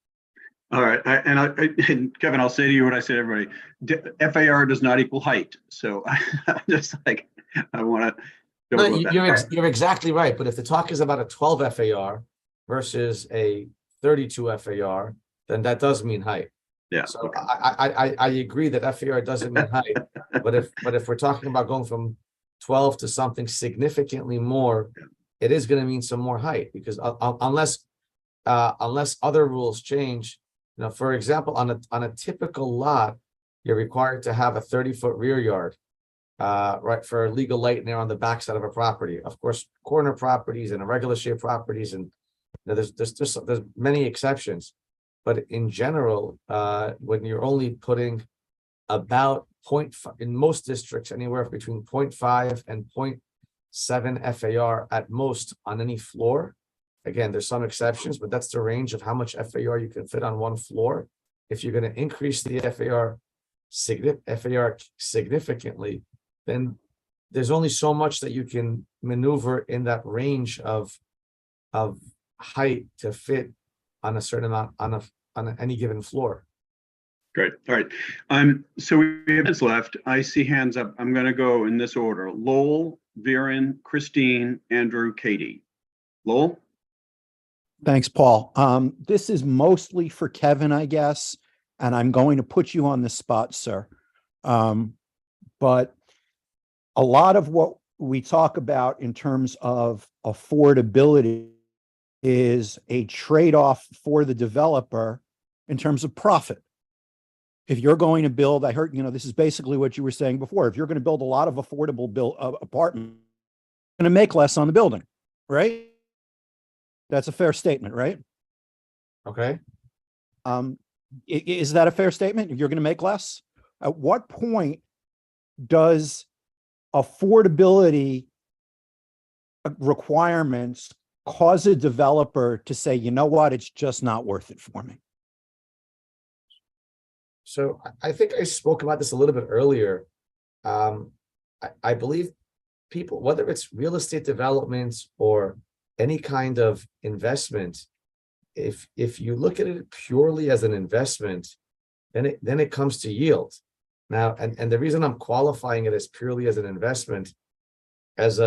All right, and Kevin, I'll say to you what I say to everybody: FAR does not equal height. So I just I want to. No, you're exactly right. But if the talk is about a 12 FAR versus a 32 FAR, then that does mean height. Yeah. So Okay. I agree that FAR doesn't mean height, but if we're talking about going from 12 to something significantly more, it is going to mean some more height, because unless other rules change, for example, on a typical lot, you're required to have a 30-foot rear yard. right, for legal light and they're on the backside of a property. Of course, corner properties and irregular shaped properties, and there's many exceptions. But in general, when you're only putting about 0.5 in most districts, anywhere between 0.5 and 0.7 FAR at most on any floor. Again, there's some exceptions, but that's the range of how much FAR you can fit on one floor. If you're going to increase the FAR significantly, then there's only so much that you can maneuver in that range of height to fit on a certain amount on any given floor. Great. All right. So we have minutes left. I see hands up. I'm going to go in this order: Lowell, Viren, Christine, Andrew, Katie. Lowell. Thanks, Paul. This is mostly for Kevin, I guess, and I'm going to put you on the spot, sir. But a lot of what we talk about in terms of affordability is a trade-off for the developer in terms of profit. If you're going to build, I heard, this is basically what you were saying before. If you're going to build a lot of affordable apartments, you're going to make less on the building, right? That's a fair statement, right? Okay. Is that a fair statement? You're going to make less? At what point does affordability requirements cause a developer to say, you know what, it's just not worth it for me? So I think I spoke about this a little bit earlier. I believe people, whether it's real estate developments or any kind of investment, if you look at it purely as an investment, then it comes to yield. Now, and the reason I'm qualifying it as purely as an investment, as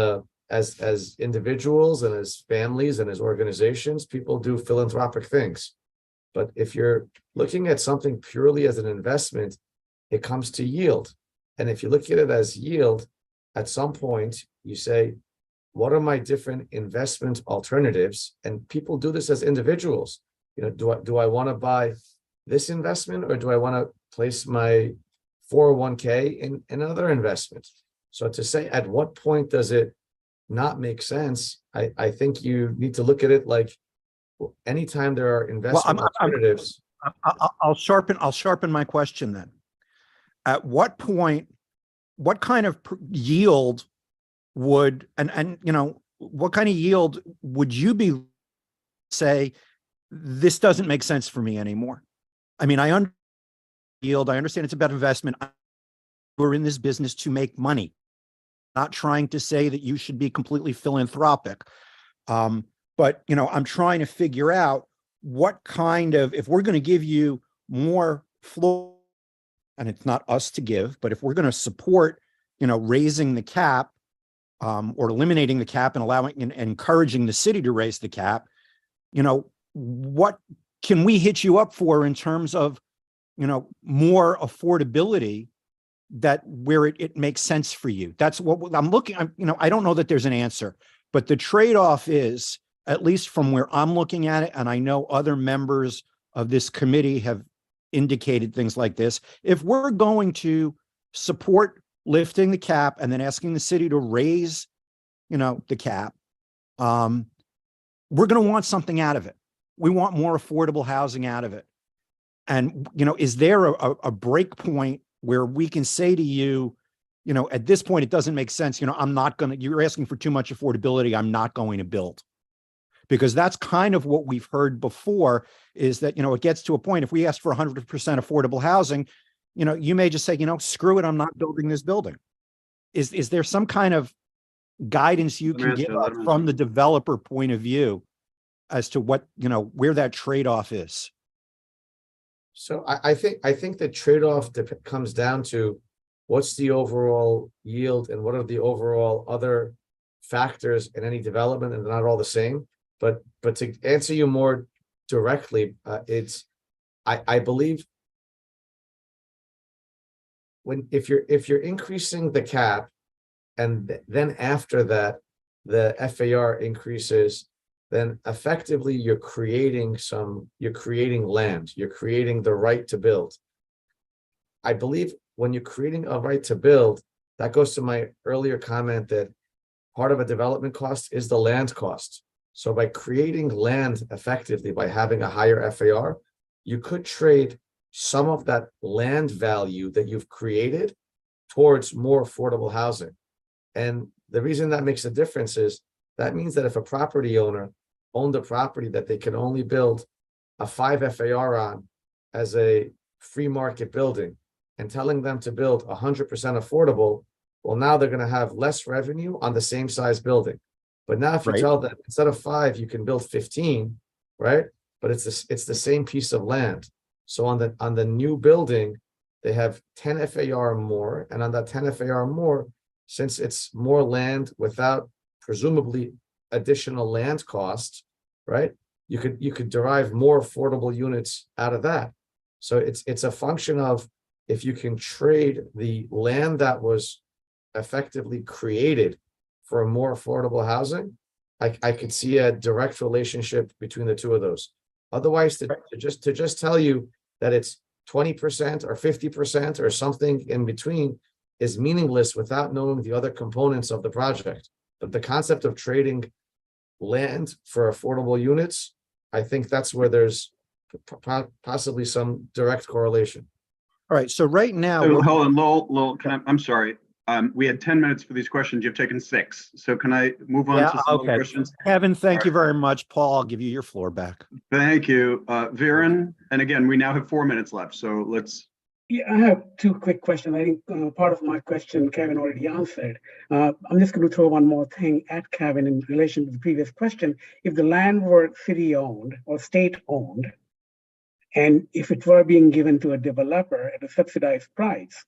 individuals and as families and as organizations, people do philanthropic things. But if you're looking at something purely as an investment, it comes to yield. And if you look at it as yield, at some point you say, what are my different investment alternatives? And people do this as individuals. Do I want to buy this investment, or do I want to place my 401k in another investment? So to say at what point does it not make sense, I think you need to look at it like anytime there are investment alternatives. I'll sharpen my question then. At what point, what kind of yield would, what kind of yield would you be say, this doesn't make sense for me anymore? I mean, I understand yield. I understand it's about investment. We're in this business to make money, not trying to say that you should be completely philanthropic. But, I'm trying to figure out what kind of, if we're going to give you more floor, and it's not us to give, but if we're going to support, raising the cap, or eliminating the cap and allowing and encouraging the city to raise the cap, what can we hit you up for in terms of, more affordability that where it makes sense for you? That's what I'm looking. I don't know that there's an answer, but the trade-off is, at least from where I'm looking at it, and I know other members of this committee have indicated things like this. If we're going to support lifting the cap and then asking the city to raise, the cap, we're going to want something out of it. We want more affordable housing out of it. And, is there a break point where we can say to you, at this point, it doesn't make sense. You're asking for too much affordability. I'm not going to build. Because that's kind of what we've heard before, is that, it gets to a point, if we ask for 100% affordable housing, you may just say, screw it, I'm not building this building. Is there some kind of guidance you can give us from the developer point of view as to what, where that trade-off is? So I think the trade-off comes down to what's the overall yield and what are the overall other factors in any development, and they're not all the same. But to answer you more directly, I believe if you're increasing the cap, and then after that the FAR increases, then effectively you're creating land, you're creating the right to build. I believe when you're creating a right to build, that goes to my earlier comment that part of a development cost is the land cost. So by creating land effectively, by having a higher FAR, you could trade some of that land value that you've created towards more affordable housing. And the reason that makes a difference is that means that if a property owner owned a property that they can only build a 5 FAR on as a free market building and telling them to build 100% affordable, well, now they're going to have less revenue on the same size building. But now if you Right. tell them instead of 5, you can build 15, right? But it's the same piece of land. So on the new building, they have 10 FAR more, and on that 10 FAR more, since it's more land without presumably additional land costs, right? You could derive more affordable units out of that. So it's a function of if you can trade the land that was effectively created for a more affordable housing, I could see a direct relationship between the two of those. Otherwise, to just tell you that it's 20% or 50% or something in between is meaningless without knowing the other components of the project. But the concept of trading land for affordable units, I think that's where there's possibly some direct correlation. All right. So right now, So, what- hold on, Lowell, I'm sorry. We had 10 minutes for these questions. You've taken 6. So can I move on Yeah, to some okay. other questions? Kevin, thank All you very much. Paul, I'll give you your floor back. Thank you. Viren, and again, we now have 4 minutes left. So let's. Yeah, I have 2 quick questions. I think part of my question Kevin already answered. I'm just going to throw one more thing at Kevin in relation to the previous question. If the land were city-owned or state-owned, and if it were being given to a developer at a subsidized price,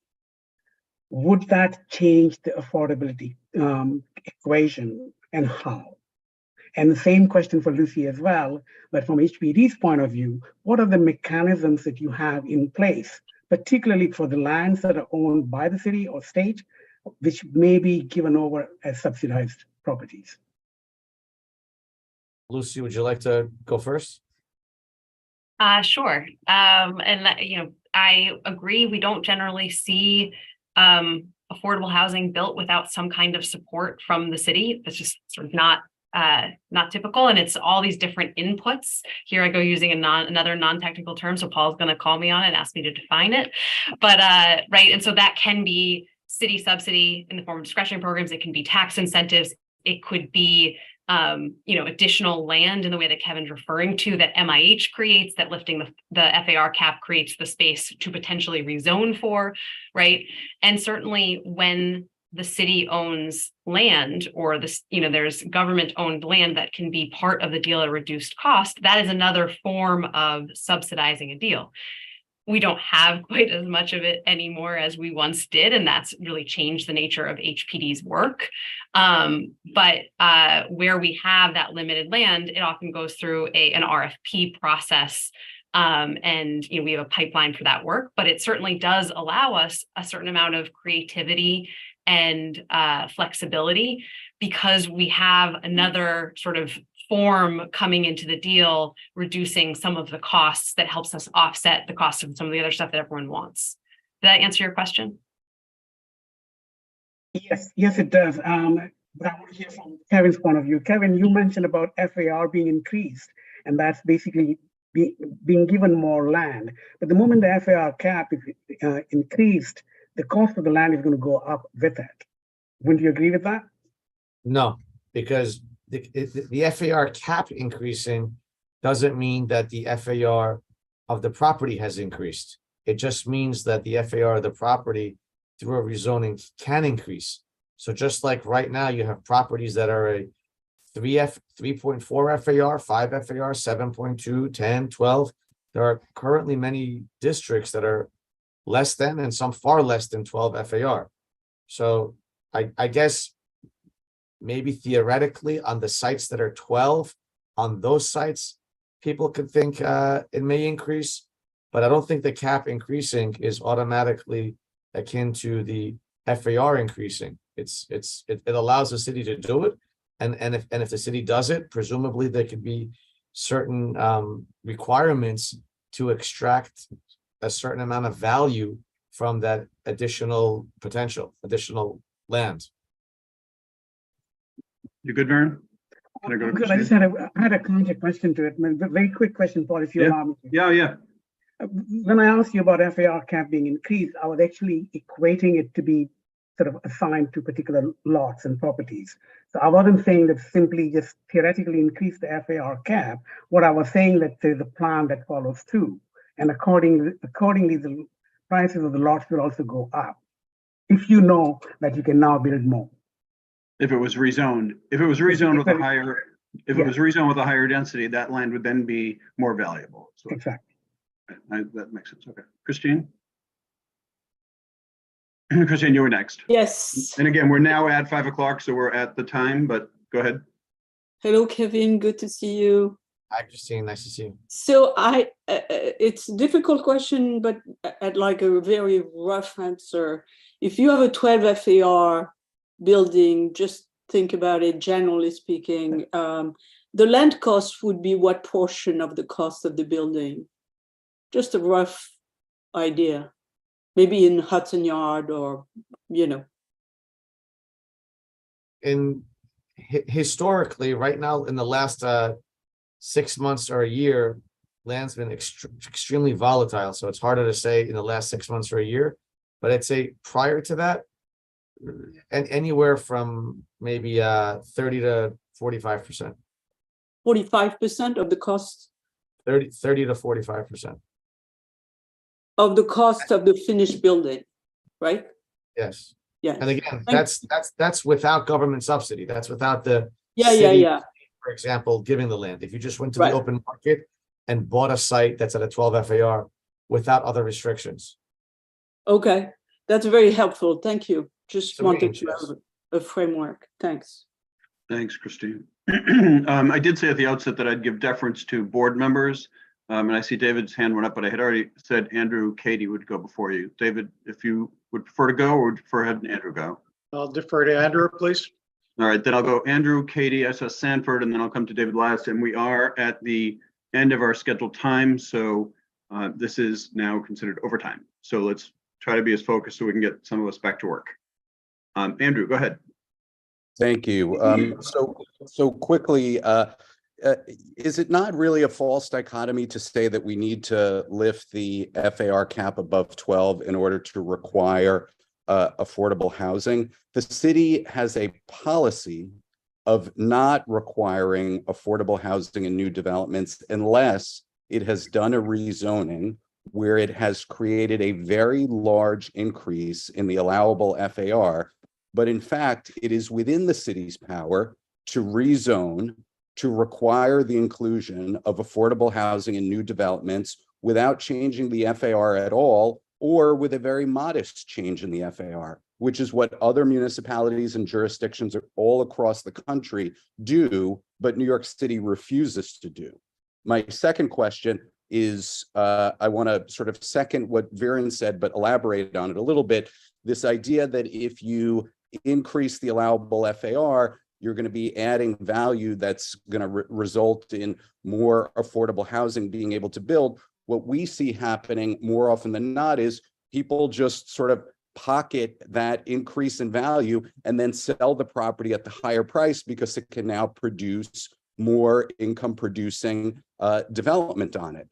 would that change the affordability equation, and how? And the same question for Lucy as well, but from HPD's point of view, what are the mechanisms that you have in place, particularly for the lands that are owned by the city or state, which may be given over as subsidized properties? Lucy, would you like to go first? Sure. I agree. We don't generally see affordable housing built without some kind of support from the city. That's just sort of not typical. And it's all these different inputs. Here I go using another non-technical term. So Paul's going to call me on it and ask me to define it. But right. And so that can be city subsidy in the form of discretionary programs. It can be tax incentives. It could be additional land in the way that Kevin's referring to that MIH creates, that lifting the FAR cap creates the space to potentially rezone for, right? And certainly when the city owns land or there's government owned land that can be part of the deal at a reduced cost, that is another form of subsidizing a deal. We don't have quite as much of it anymore as we once did, and that's really changed the nature of HPD's work. But where we have that limited land, it often goes through an RFP process, and we have a pipeline for that work. But it certainly does allow us a certain amount of creativity and flexibility because we have another sort of form coming into the deal, reducing some of the costs that helps us offset the cost of some of the other stuff that everyone wants. Did that answer your question? Yes, it does. But I want to hear from Kevin's point of view. Kevin, you mentioned about FAR being increased, and that's basically being given more land. But the moment the FAR cap is increased, the cost of the land is going to go up with it. Wouldn't you agree with that? No, because the FAR cap increasing doesn't mean that the FAR of the property has increased. It just means that the FAR of the property through a rezoning can increase. So just like right now, you have properties that are a 3.4 FAR, 5 FAR, 7.2, 10, 12. There are currently many districts that are less than and some far less than 12 FAR. So I guess maybe theoretically on the sites that are 12, on those sites, people could think it may increase, but I don't think the cap increasing is automatically akin to the FAR increasing. It allows the city to do it, and if the city does it, presumably there could be certain requirements to extract a certain amount of value from that additional potential, additional land. You good, Varen? Can I go to Good. I just Christine? had a counter question to it. Very quick question, Paul, if you allow me. Yeah. When I asked you about FAR cap being increased, I was actually equating it to be sort of assigned to particular lots and properties. So I wasn't saying that simply just theoretically increase the FAR cap. What I was saying that there's a plan that follows through, and accordingly, the prices of the lots will also go up if you know that you can now build more. If it was rezoned, if it was rezoned with a higher, if it was rezoned with a higher density, that land would then be more valuable. So Exactly. that makes sense. Okay, Christine. Christine, you were next. Yes. And again, we're now at 5 o'clock, so we're at the time, but go ahead. Hello, Kevin. Good to see you. Hi, Christine. Nice to see you. So it's a difficult question, but I'd like a very rough answer. If you have a 12 FAR building, just think about it, generally speaking, the land cost would be what portion of the cost of the building? Just a rough idea. Maybe in Hudson Yard or, Historically, right now, in the last 6 months or a year, land's been extremely volatile. So it's harder to say in the last 6 months or a year. But I'd say prior to that, and anywhere from maybe 30 to 45%. 45% of the cost 30 to 45%. of the cost of the finished building, right? Yes. Yes. And again, that's without government subsidy. That's without the Yeah. for example, giving the land. If you just went to Right. the open market and bought a site that's at a 12 FAR without other restrictions. Okay, that's very helpful. Thank you. Just Some wanted range, to yes. have a framework. Thanks. Thanks, Christine. I did say at the outset that I'd give deference to board members. And I see David's hand went up, but I had already said Andrew Katie would go before you. David, if you would prefer to go, or would prefer ahead and Andrew go? I'll defer to Andrew, please. All right, then I'll go Andrew, Katie, SS Sanford, and then I'll come to David last. And we are at the end of our scheduled time. So this is now considered overtime. So let's try to be as focused so we can get some of us back to work. Andrew, go ahead. Thank you. So quickly, is it not really a false dichotomy to say that we need to lift the FAR cap above 12 in order to require affordable housing? The city has a policy of not requiring affordable housing in new developments unless it has done a rezoning where it has created a very large increase in the allowable FAR. But in fact, it is within the city's power to rezone, to require the inclusion of affordable housing in new developments without changing the FAR at all, or with a very modest change in the FAR, which is what other municipalities and jurisdictions all across the country do, but New York City refuses to do. My second question is, I want to sort of second what Viren said, but elaborate on it a little bit. This idea that if you increase the allowable FAR, you're going to be adding value that's going to result in more affordable housing being able to build. What we see happening more often than not is people just sort of pocket that increase in value and then sell the property at the higher price because it can now produce more income producing development on it.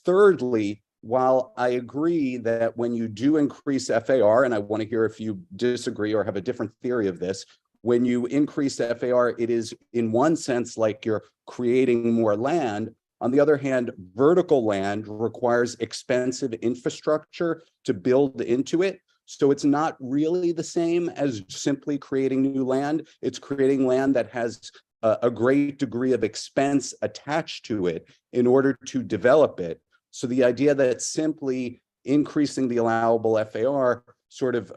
Thirdly, while I agree that when you do increase FAR, and I want to hear if you disagree or have a different theory of this, when you increase FAR, it is in one sense like you're creating more land. On the other hand, vertical land requires expensive infrastructure to build into it. So it's not really the same as simply creating new land. It's creating land that has a great degree of expense attached to it in order to develop it. So the idea that simply increasing the allowable FAR sort of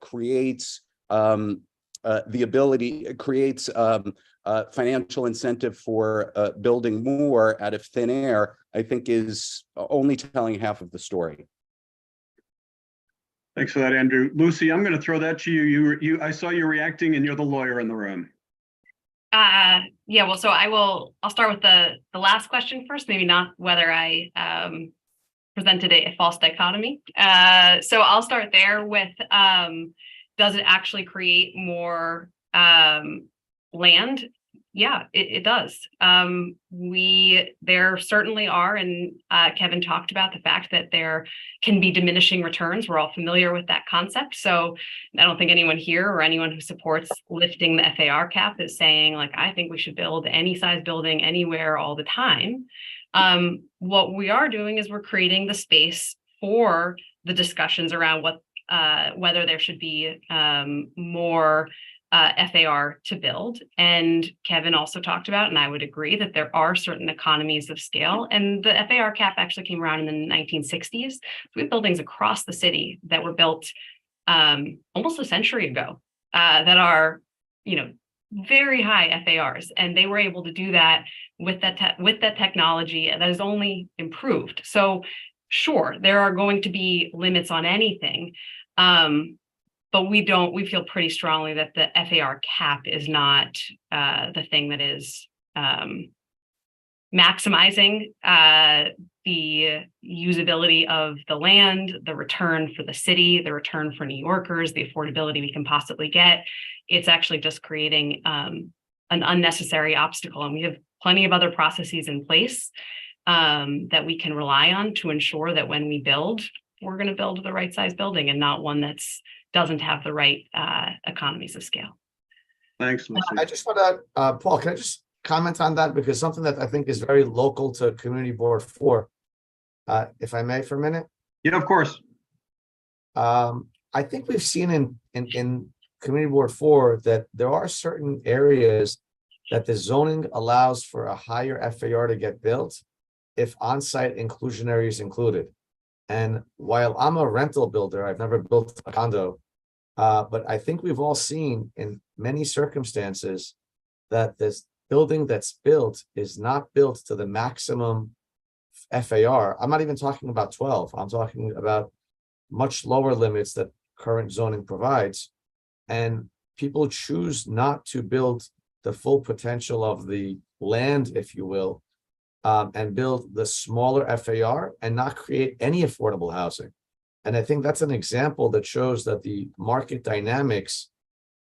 creates the ability, it creates financial incentive for building more out of thin air, I think is only telling half of the story. Thanks for that, Andrew. Lucy, I'm going to throw that to you. I saw you reacting, and you're the lawyer in the room. Yeah, well, so I'll start with the last question first, maybe not whether I presented a false dichotomy. So I'll start there with, does it actually create more land? Yeah, it does. There certainly are, and Kevin talked about the fact that there can be diminishing returns. We're all familiar with that concept. So I don't think anyone here or anyone who supports lifting the FAR cap is saying, like, I think we should build any size building anywhere all the time. What we are doing is we're creating the space for the discussions around whether there should be more FAR to build. And Kevin also talked about, and I would agree, that there are certain economies of scale. And the FAR cap actually came around in the 1960s. So we have buildings across the city that were built almost a century ago that are, very high FARs, and they were able to do that with that technology that has only improved. So sure, there are going to be limits on anything. But we feel pretty strongly that the FAR cap is not the thing that is maximizing the usability of the land, the return for the city, the return for New Yorkers, the affordability we can possibly get. It's actually just creating an unnecessary obstacle. And we have plenty of other processes in place that we can rely on to ensure that when we build, we're going to build the right size building and not one that's doesn't have the right economies of scale. Thanks, Lucy. I just want to, Paul, can I just comment on that? Because something that I think is very local to Community Board 4, if I may for a minute. Yeah, of course. I think we've seen in Community Board 4 that there are certain areas that the zoning allows for a higher FAR to get built if on-site inclusionary is included. And while I'm a rental builder, I've never built a condo, but I think we've all seen in many circumstances that this building that's built is not built to the maximum FAR. I'm not even talking about 12. I'm talking about much lower limits that current zoning provides. And people choose not to build the full potential of the land, if you will, and build the smaller FAR and not create any affordable housing. And I think that's an example that shows that the market dynamics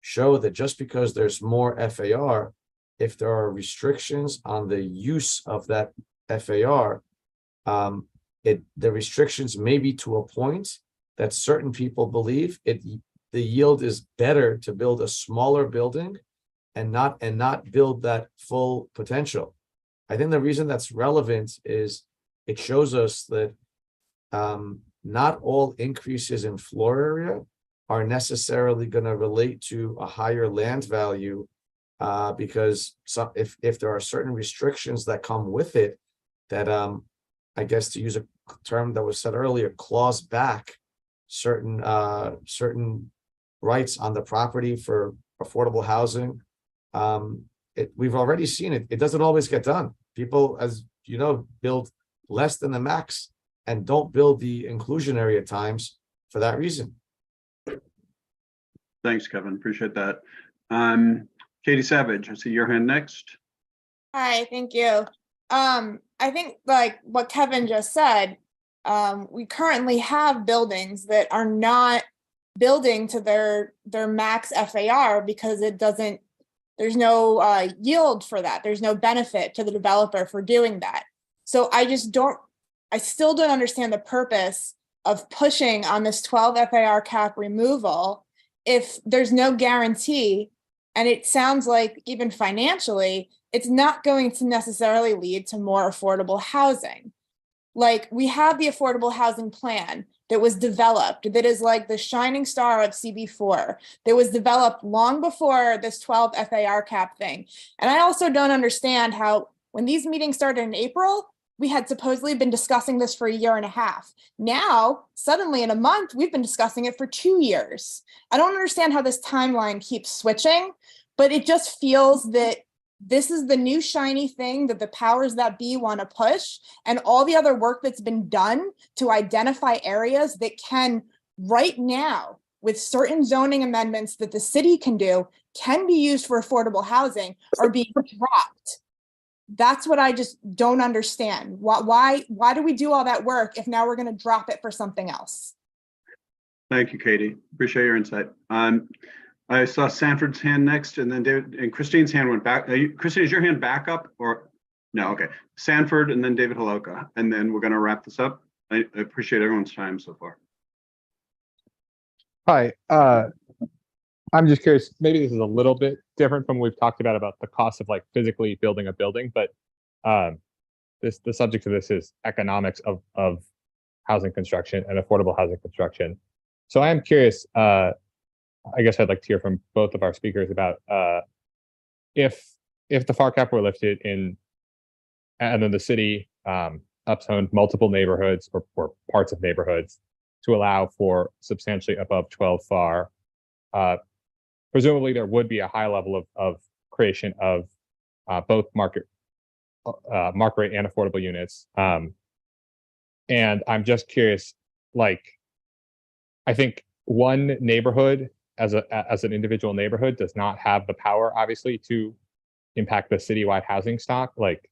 show that just because there's more FAR, if there are restrictions on the use of that FAR, the restrictions may be to a point that certain people believe the yield is better to build a smaller building and not build that full potential. I think the reason that's relevant is it shows us that not all increases in floor area are necessarily going to relate to a higher land value, because if there are certain restrictions that come with it that I guess, to use a term that was said earlier, claws back certain rights on the property for affordable housing. We've already seen it. It doesn't always get done. People, as you know, build less than the max and don't build the inclusionary at times for that reason. Thanks, Kevin. Appreciate that. Katie Savage, I see your hand next. Hi, thank you. I think like what Kevin just said, we currently have buildings that are not building to their max FAR because there's no yield for that. There's no benefit to the developer for doing that. So I still don't understand the purpose of pushing on this 12 FAR cap removal if there's no guarantee. And it sounds like even financially, it's not going to necessarily lead to more affordable housing. Like, we have the affordable housing plan that was developed, that is like the shining star of CB4, that was developed long before this 12 FAR cap thing. And I also don't understand how, when these meetings started in April, we had supposedly been discussing this for a year and a half. Now, suddenly in a month, we've been discussing it for 2 years. I don't understand how this timeline keeps switching, but it just feels that this is the new shiny thing that the powers that be want to push, and all the other work that's been done to identify areas that can right now, with certain zoning amendments that the city can do, can be used for affordable housing, are being dropped. That's what I just don't understand. Why do we do all that work if now we're going to drop it for something else? Thank you, Katie. Appreciate your insight. I saw Sanford's hand next, and then David and Christine's hand went back. Christine, is your hand back up or no? Okay, Sanford and then David Holoka, and then we're going to wrap this up. I appreciate everyone's time so far. Hi, I'm just curious, maybe this is a little bit different from what we've talked about the cost of like physically building a building, but the subject of this is economics of housing construction and affordable housing construction. So I am curious, I guess I'd like to hear from both of our speakers about if the FAR cap were lifted and then the city upzoned multiple neighborhoods or parts of neighborhoods to allow for substantially above 12 FAR, presumably there would be a high level of creation of both market rate and affordable units. And I'm just curious, like, I think one neighborhood as an individual neighborhood does not have the power, obviously, to impact the citywide housing stock. Like,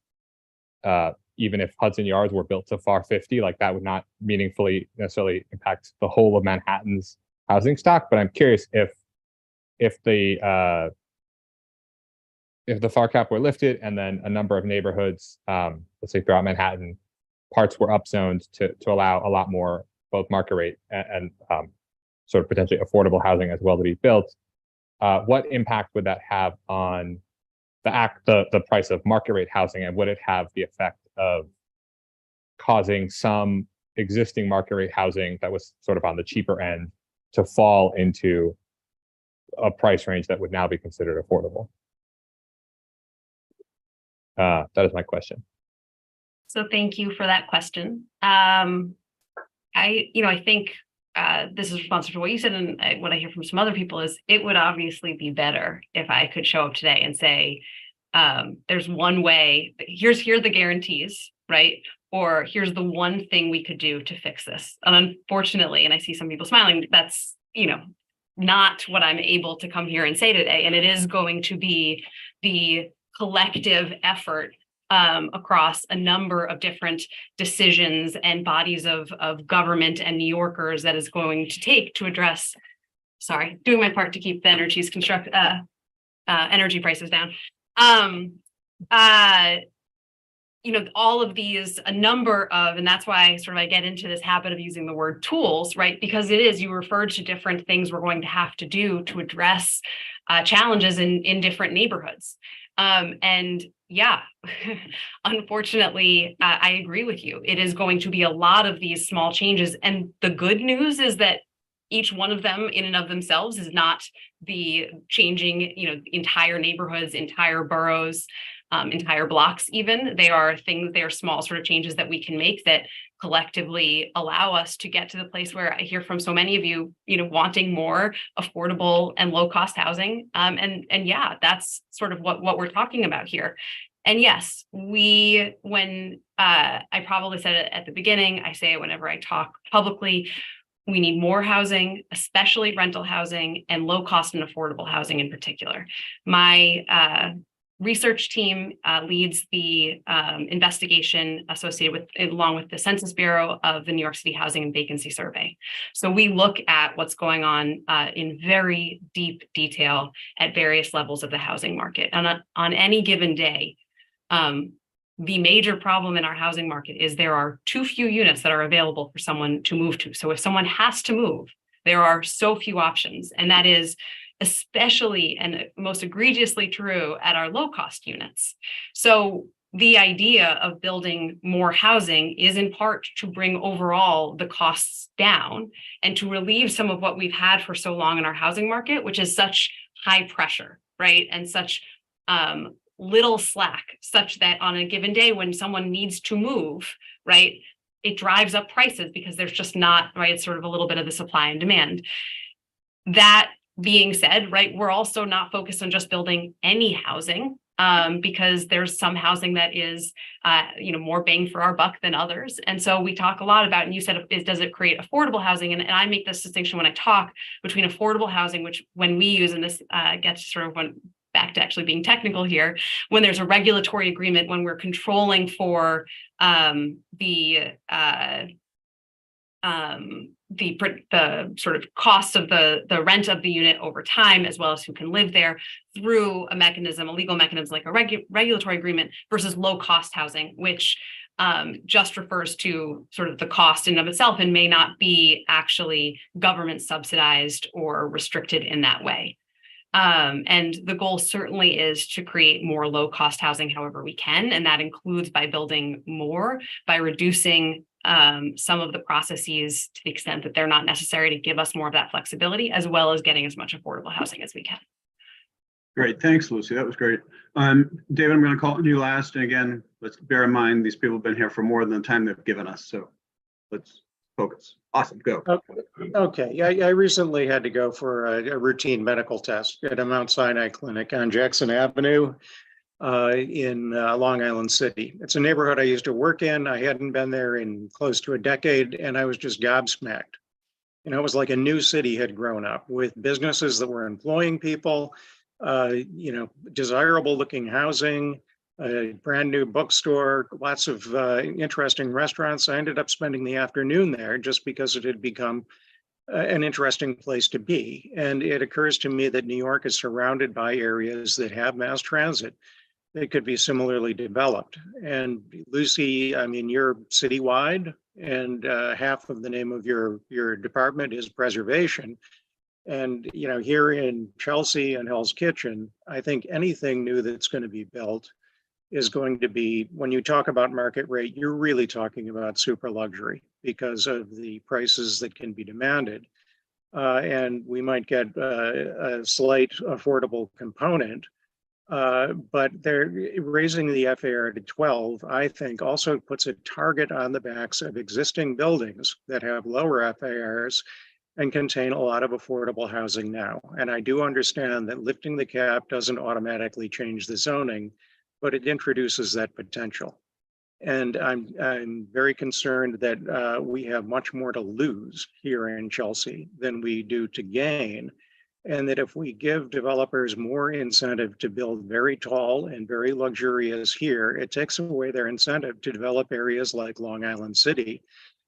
even if Hudson Yards were built to FAR 50, like that would not meaningfully necessarily impact the whole of Manhattan's housing stock. But I'm curious if the FAR cap were lifted and then a number of neighborhoods, let's say throughout Manhattan, parts were upzoned to allow a lot more both market rate and sort of potentially affordable housing as well to be built. What impact would that have on the price of market rate housing, and would it have the effect of causing some existing market rate housing that was sort of on the cheaper end to fall into a price range that would now be considered affordable? That is my question. So thank you for that question. I think this is responsive to what you said, and what I hear from some other people is it would obviously be better if I could show up today and say, there's one way, here are the guarantees, right? Or here's the one thing we could do to fix this. And unfortunately, and I see some people smiling, that's, not what I'm able to come here and say today. And it is going to be the collective effort across a number of different decisions and bodies of government and New Yorkers that is going to take to address, doing my part to keep the energy prices down. All of these, a number of, and that's why I get into this habit of using the word tools, right? Because you referred to different things we're going to have to do to address challenges in different neighborhoods. And yeah, unfortunately, I agree with you. It is going to be a lot of these small changes. And the good news is that each one of them in and of themselves is not the changing, entire neighborhoods, entire boroughs, entire blocks even. They are small sort of changes that we can make that collectively allow us to get to the place where I hear from so many of you, wanting more affordable and low cost housing. And yeah, that's sort of what we're talking about here. And yes, when I probably said it at the beginning, I say it whenever I talk publicly, we need more housing, especially rental housing and low cost and affordable housing in particular. My research team leads the investigation associated along with the Census Bureau of the New York City Housing and Vacancy Survey. So we look at what's going on in very deep detail at various levels of the housing market. And on any given day, the major problem in our housing market is there are too few units that are available for someone to move to. So if someone has to move, there are so few options, and that is especially and most egregiously true at our low cost units. So the idea of building more housing is in part to bring overall the costs down and to relieve some of what we've had for so long in our housing market, which is such high pressure, right? And such little slack, such that on a given day when someone needs to move, right, it drives up prices because there's just not, right, it's sort of a little bit of the supply and demand. That being said, right, we're also not focused on just building any housing because there's some housing that is, more bang for our buck than others. And so we talk a lot about, and you said, does it create affordable housing? And I make this distinction when I talk between affordable housing, which when we use, and this gets sort of back to actually being technical here, when there's a regulatory agreement, when we're controlling for the sort of cost of the rent of the unit over time, as well as who can live there, through a mechanism, a legal mechanism like a regulatory agreement, versus low cost housing, which just refers to sort of the cost in of itself and may not be actually government subsidized or restricted in that way. And the goal certainly is to create more low cost housing however we can. And that includes by building more, by reducing some of the processes to the extent that they're not necessary to give us more of that flexibility, as well as getting as much affordable housing as we can. Great, thanks, Lucy. That was great. David, I'm going to call on you last. And again, let's bear in mind these people have been here for more than the time they've given us. So let's focus. Awesome, go. Okay, yeah, I recently had to go for a routine medical test at a Mount Sinai clinic on Jackson Avenue in Long Island City. It's a neighborhood I used to work in. I hadn't been there in close to a decade, and I was just gobsmacked. You know, it was like a new city had grown up with businesses that were employing people, you know, desirable looking housing, a brand new bookstore, lots of interesting restaurants. I ended up spending the afternoon there just because it had become an interesting place to be. And it occurs to me that New York is surrounded by areas that have mass transit that could be similarly developed. And Lucy, I mean, you're citywide, and half of the name of your department is preservation. And, you know, here in Chelsea and Hell's Kitchen, I think anything new that's going to be built is going to be, when you talk about market rate, you're really talking about super luxury because of the prices that can be demanded. And we might get a slight affordable component, but they're raising the FAR to 12, I think, also puts a target on the backs of existing buildings that have lower FARs and contain a lot of affordable housing now. And I do understand that lifting the cap doesn't automatically change the zoning, but it introduces that potential. And I'm very concerned that we have much more to lose here in Chelsea than we do to gain. And that if we give developers more incentive to build very tall and very luxurious here, it takes away their incentive to develop areas like Long Island City,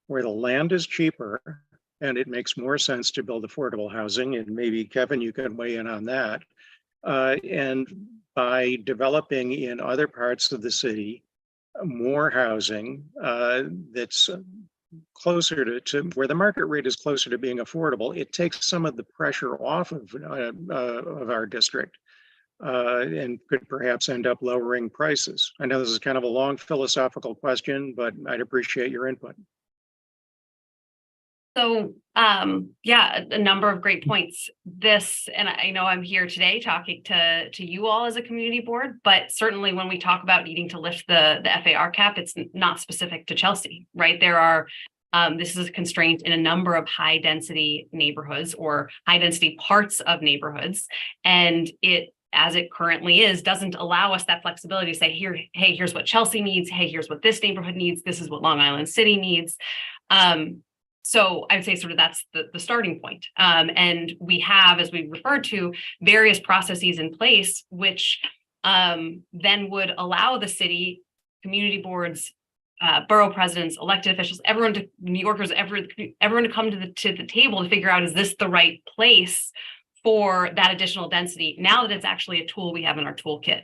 where the land is cheaper and it makes more sense to build affordable housing. And maybe Kevin, you can weigh in on that. And by developing in other parts of the city more housing that's closer to where the market rate is closer to being affordable, it takes some of the pressure off of our district and could perhaps end up lowering prices. I know this is kind of a long philosophical question, but I'd appreciate your input. So, yeah, a number of great points. This, and I know I'm here today talking to you all as a community board, but certainly when we talk about needing to lift the FAR cap, it's not specific to Chelsea, right? There are, this is a constraint in a number of high density neighborhoods or high density parts of neighborhoods. And it, as it currently is, doesn't allow us that flexibility to say, hey, here's what Chelsea needs. Hey, here's what this neighborhood needs. This is what Long Island City needs. So I would say sort of that's the starting point. And we have, as we referred to, various processes in place, which then would allow the city, community boards, borough presidents, elected officials, everyone to New Yorkers, everyone to come to the table to figure out, is this the right place for that additional density now that it's actually a tool we have in our toolkit.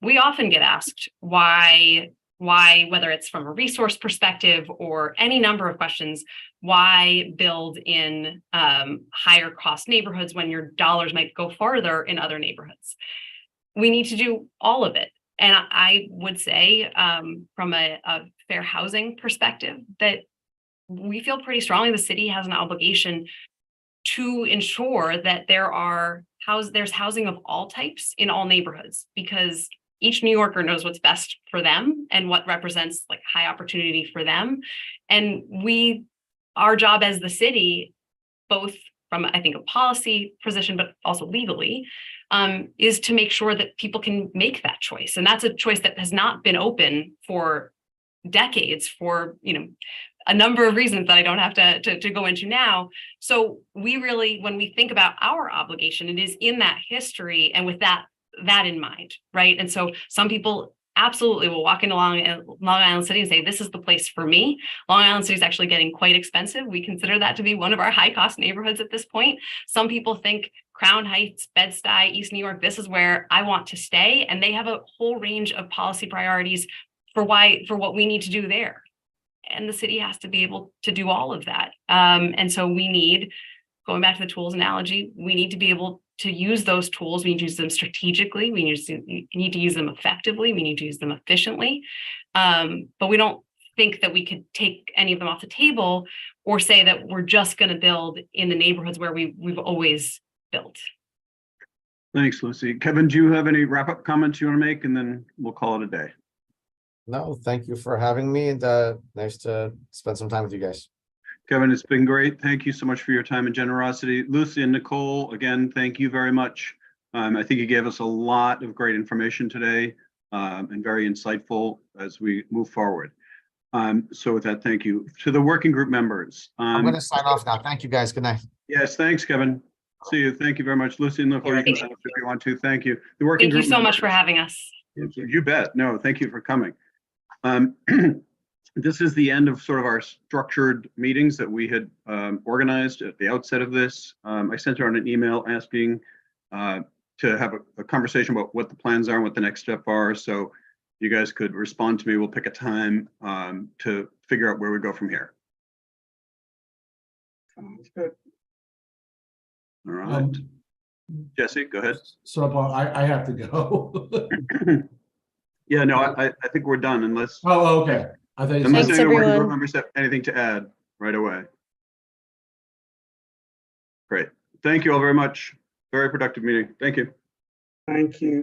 We often get asked why, whether it's from a resource perspective or any number of questions, why build in higher cost neighborhoods when your dollars might go farther in other neighborhoods? We need to do all of it. And I would say from a fair housing perspective that we feel pretty strongly the city has an obligation to ensure that there's housing of all types in all neighborhoods, because each New Yorker knows what's best for them and what represents like high opportunity for them. And our job as the city, both from, I think, a policy position, but also legally, is to make sure that people can make that choice. And that's a choice that has not been open for decades for, a number of reasons that I don't have to go into now. So we really, when we think about our obligation, it is in that history and with that in mind, right? And so some people absolutely will walk into Long Island City and say, this is the place for me. Long Island City is actually getting quite expensive. We consider that to be one of our high cost neighborhoods at this point. Some people think Crown Heights, Bed-Stuy, East New York, this is where I want to stay. And they have a whole range of policy priorities for what we need to do there. And the city has to be able to do all of that. And so we need, going back to the tools analogy, we need to be able to use those tools. We need to use them strategically. We need to use them effectively. We need to use them efficiently. But we don't think that we could take any of them off the table or say that we're just going to build in the neighborhoods where we've always built. Thanks, Lucy. Kevin, do you have any wrap-up comments you want to make? And then we'll call it a day. No, thank you for having me, and nice to spend some time with you guys. Kevin, it's been great. Thank you so much for your time and generosity. Lucy and Nicole, again, thank you very much. I think you gave us a lot of great information today and very insightful as we move forward. So with that, thank you. To the working group members. I'm going to sign off now. Thank you, guys. Good night. Yes, thanks, Kevin. See you. Thank you very much. Lucy and Nicole, you can sign up if you want to. Thank you. The working Thank you group so much members. for having us. You bet. No, thank you for coming. This is the end of sort of our structured meetings that we had organized at the outset of this. I sent out an email asking to have a conversation about what the plans are and what the next step are. So you guys could respond to me. We'll pick a time to figure out where we go from here. Sounds good. All right. Jesse, go ahead. So I have to go. Yeah, no, I think we're done unless. Oh, okay. I think unless Thanks, any working group everyone. members have anything to add right away. Great. Thank you all very much. Very productive meeting. Thank you. Thank you.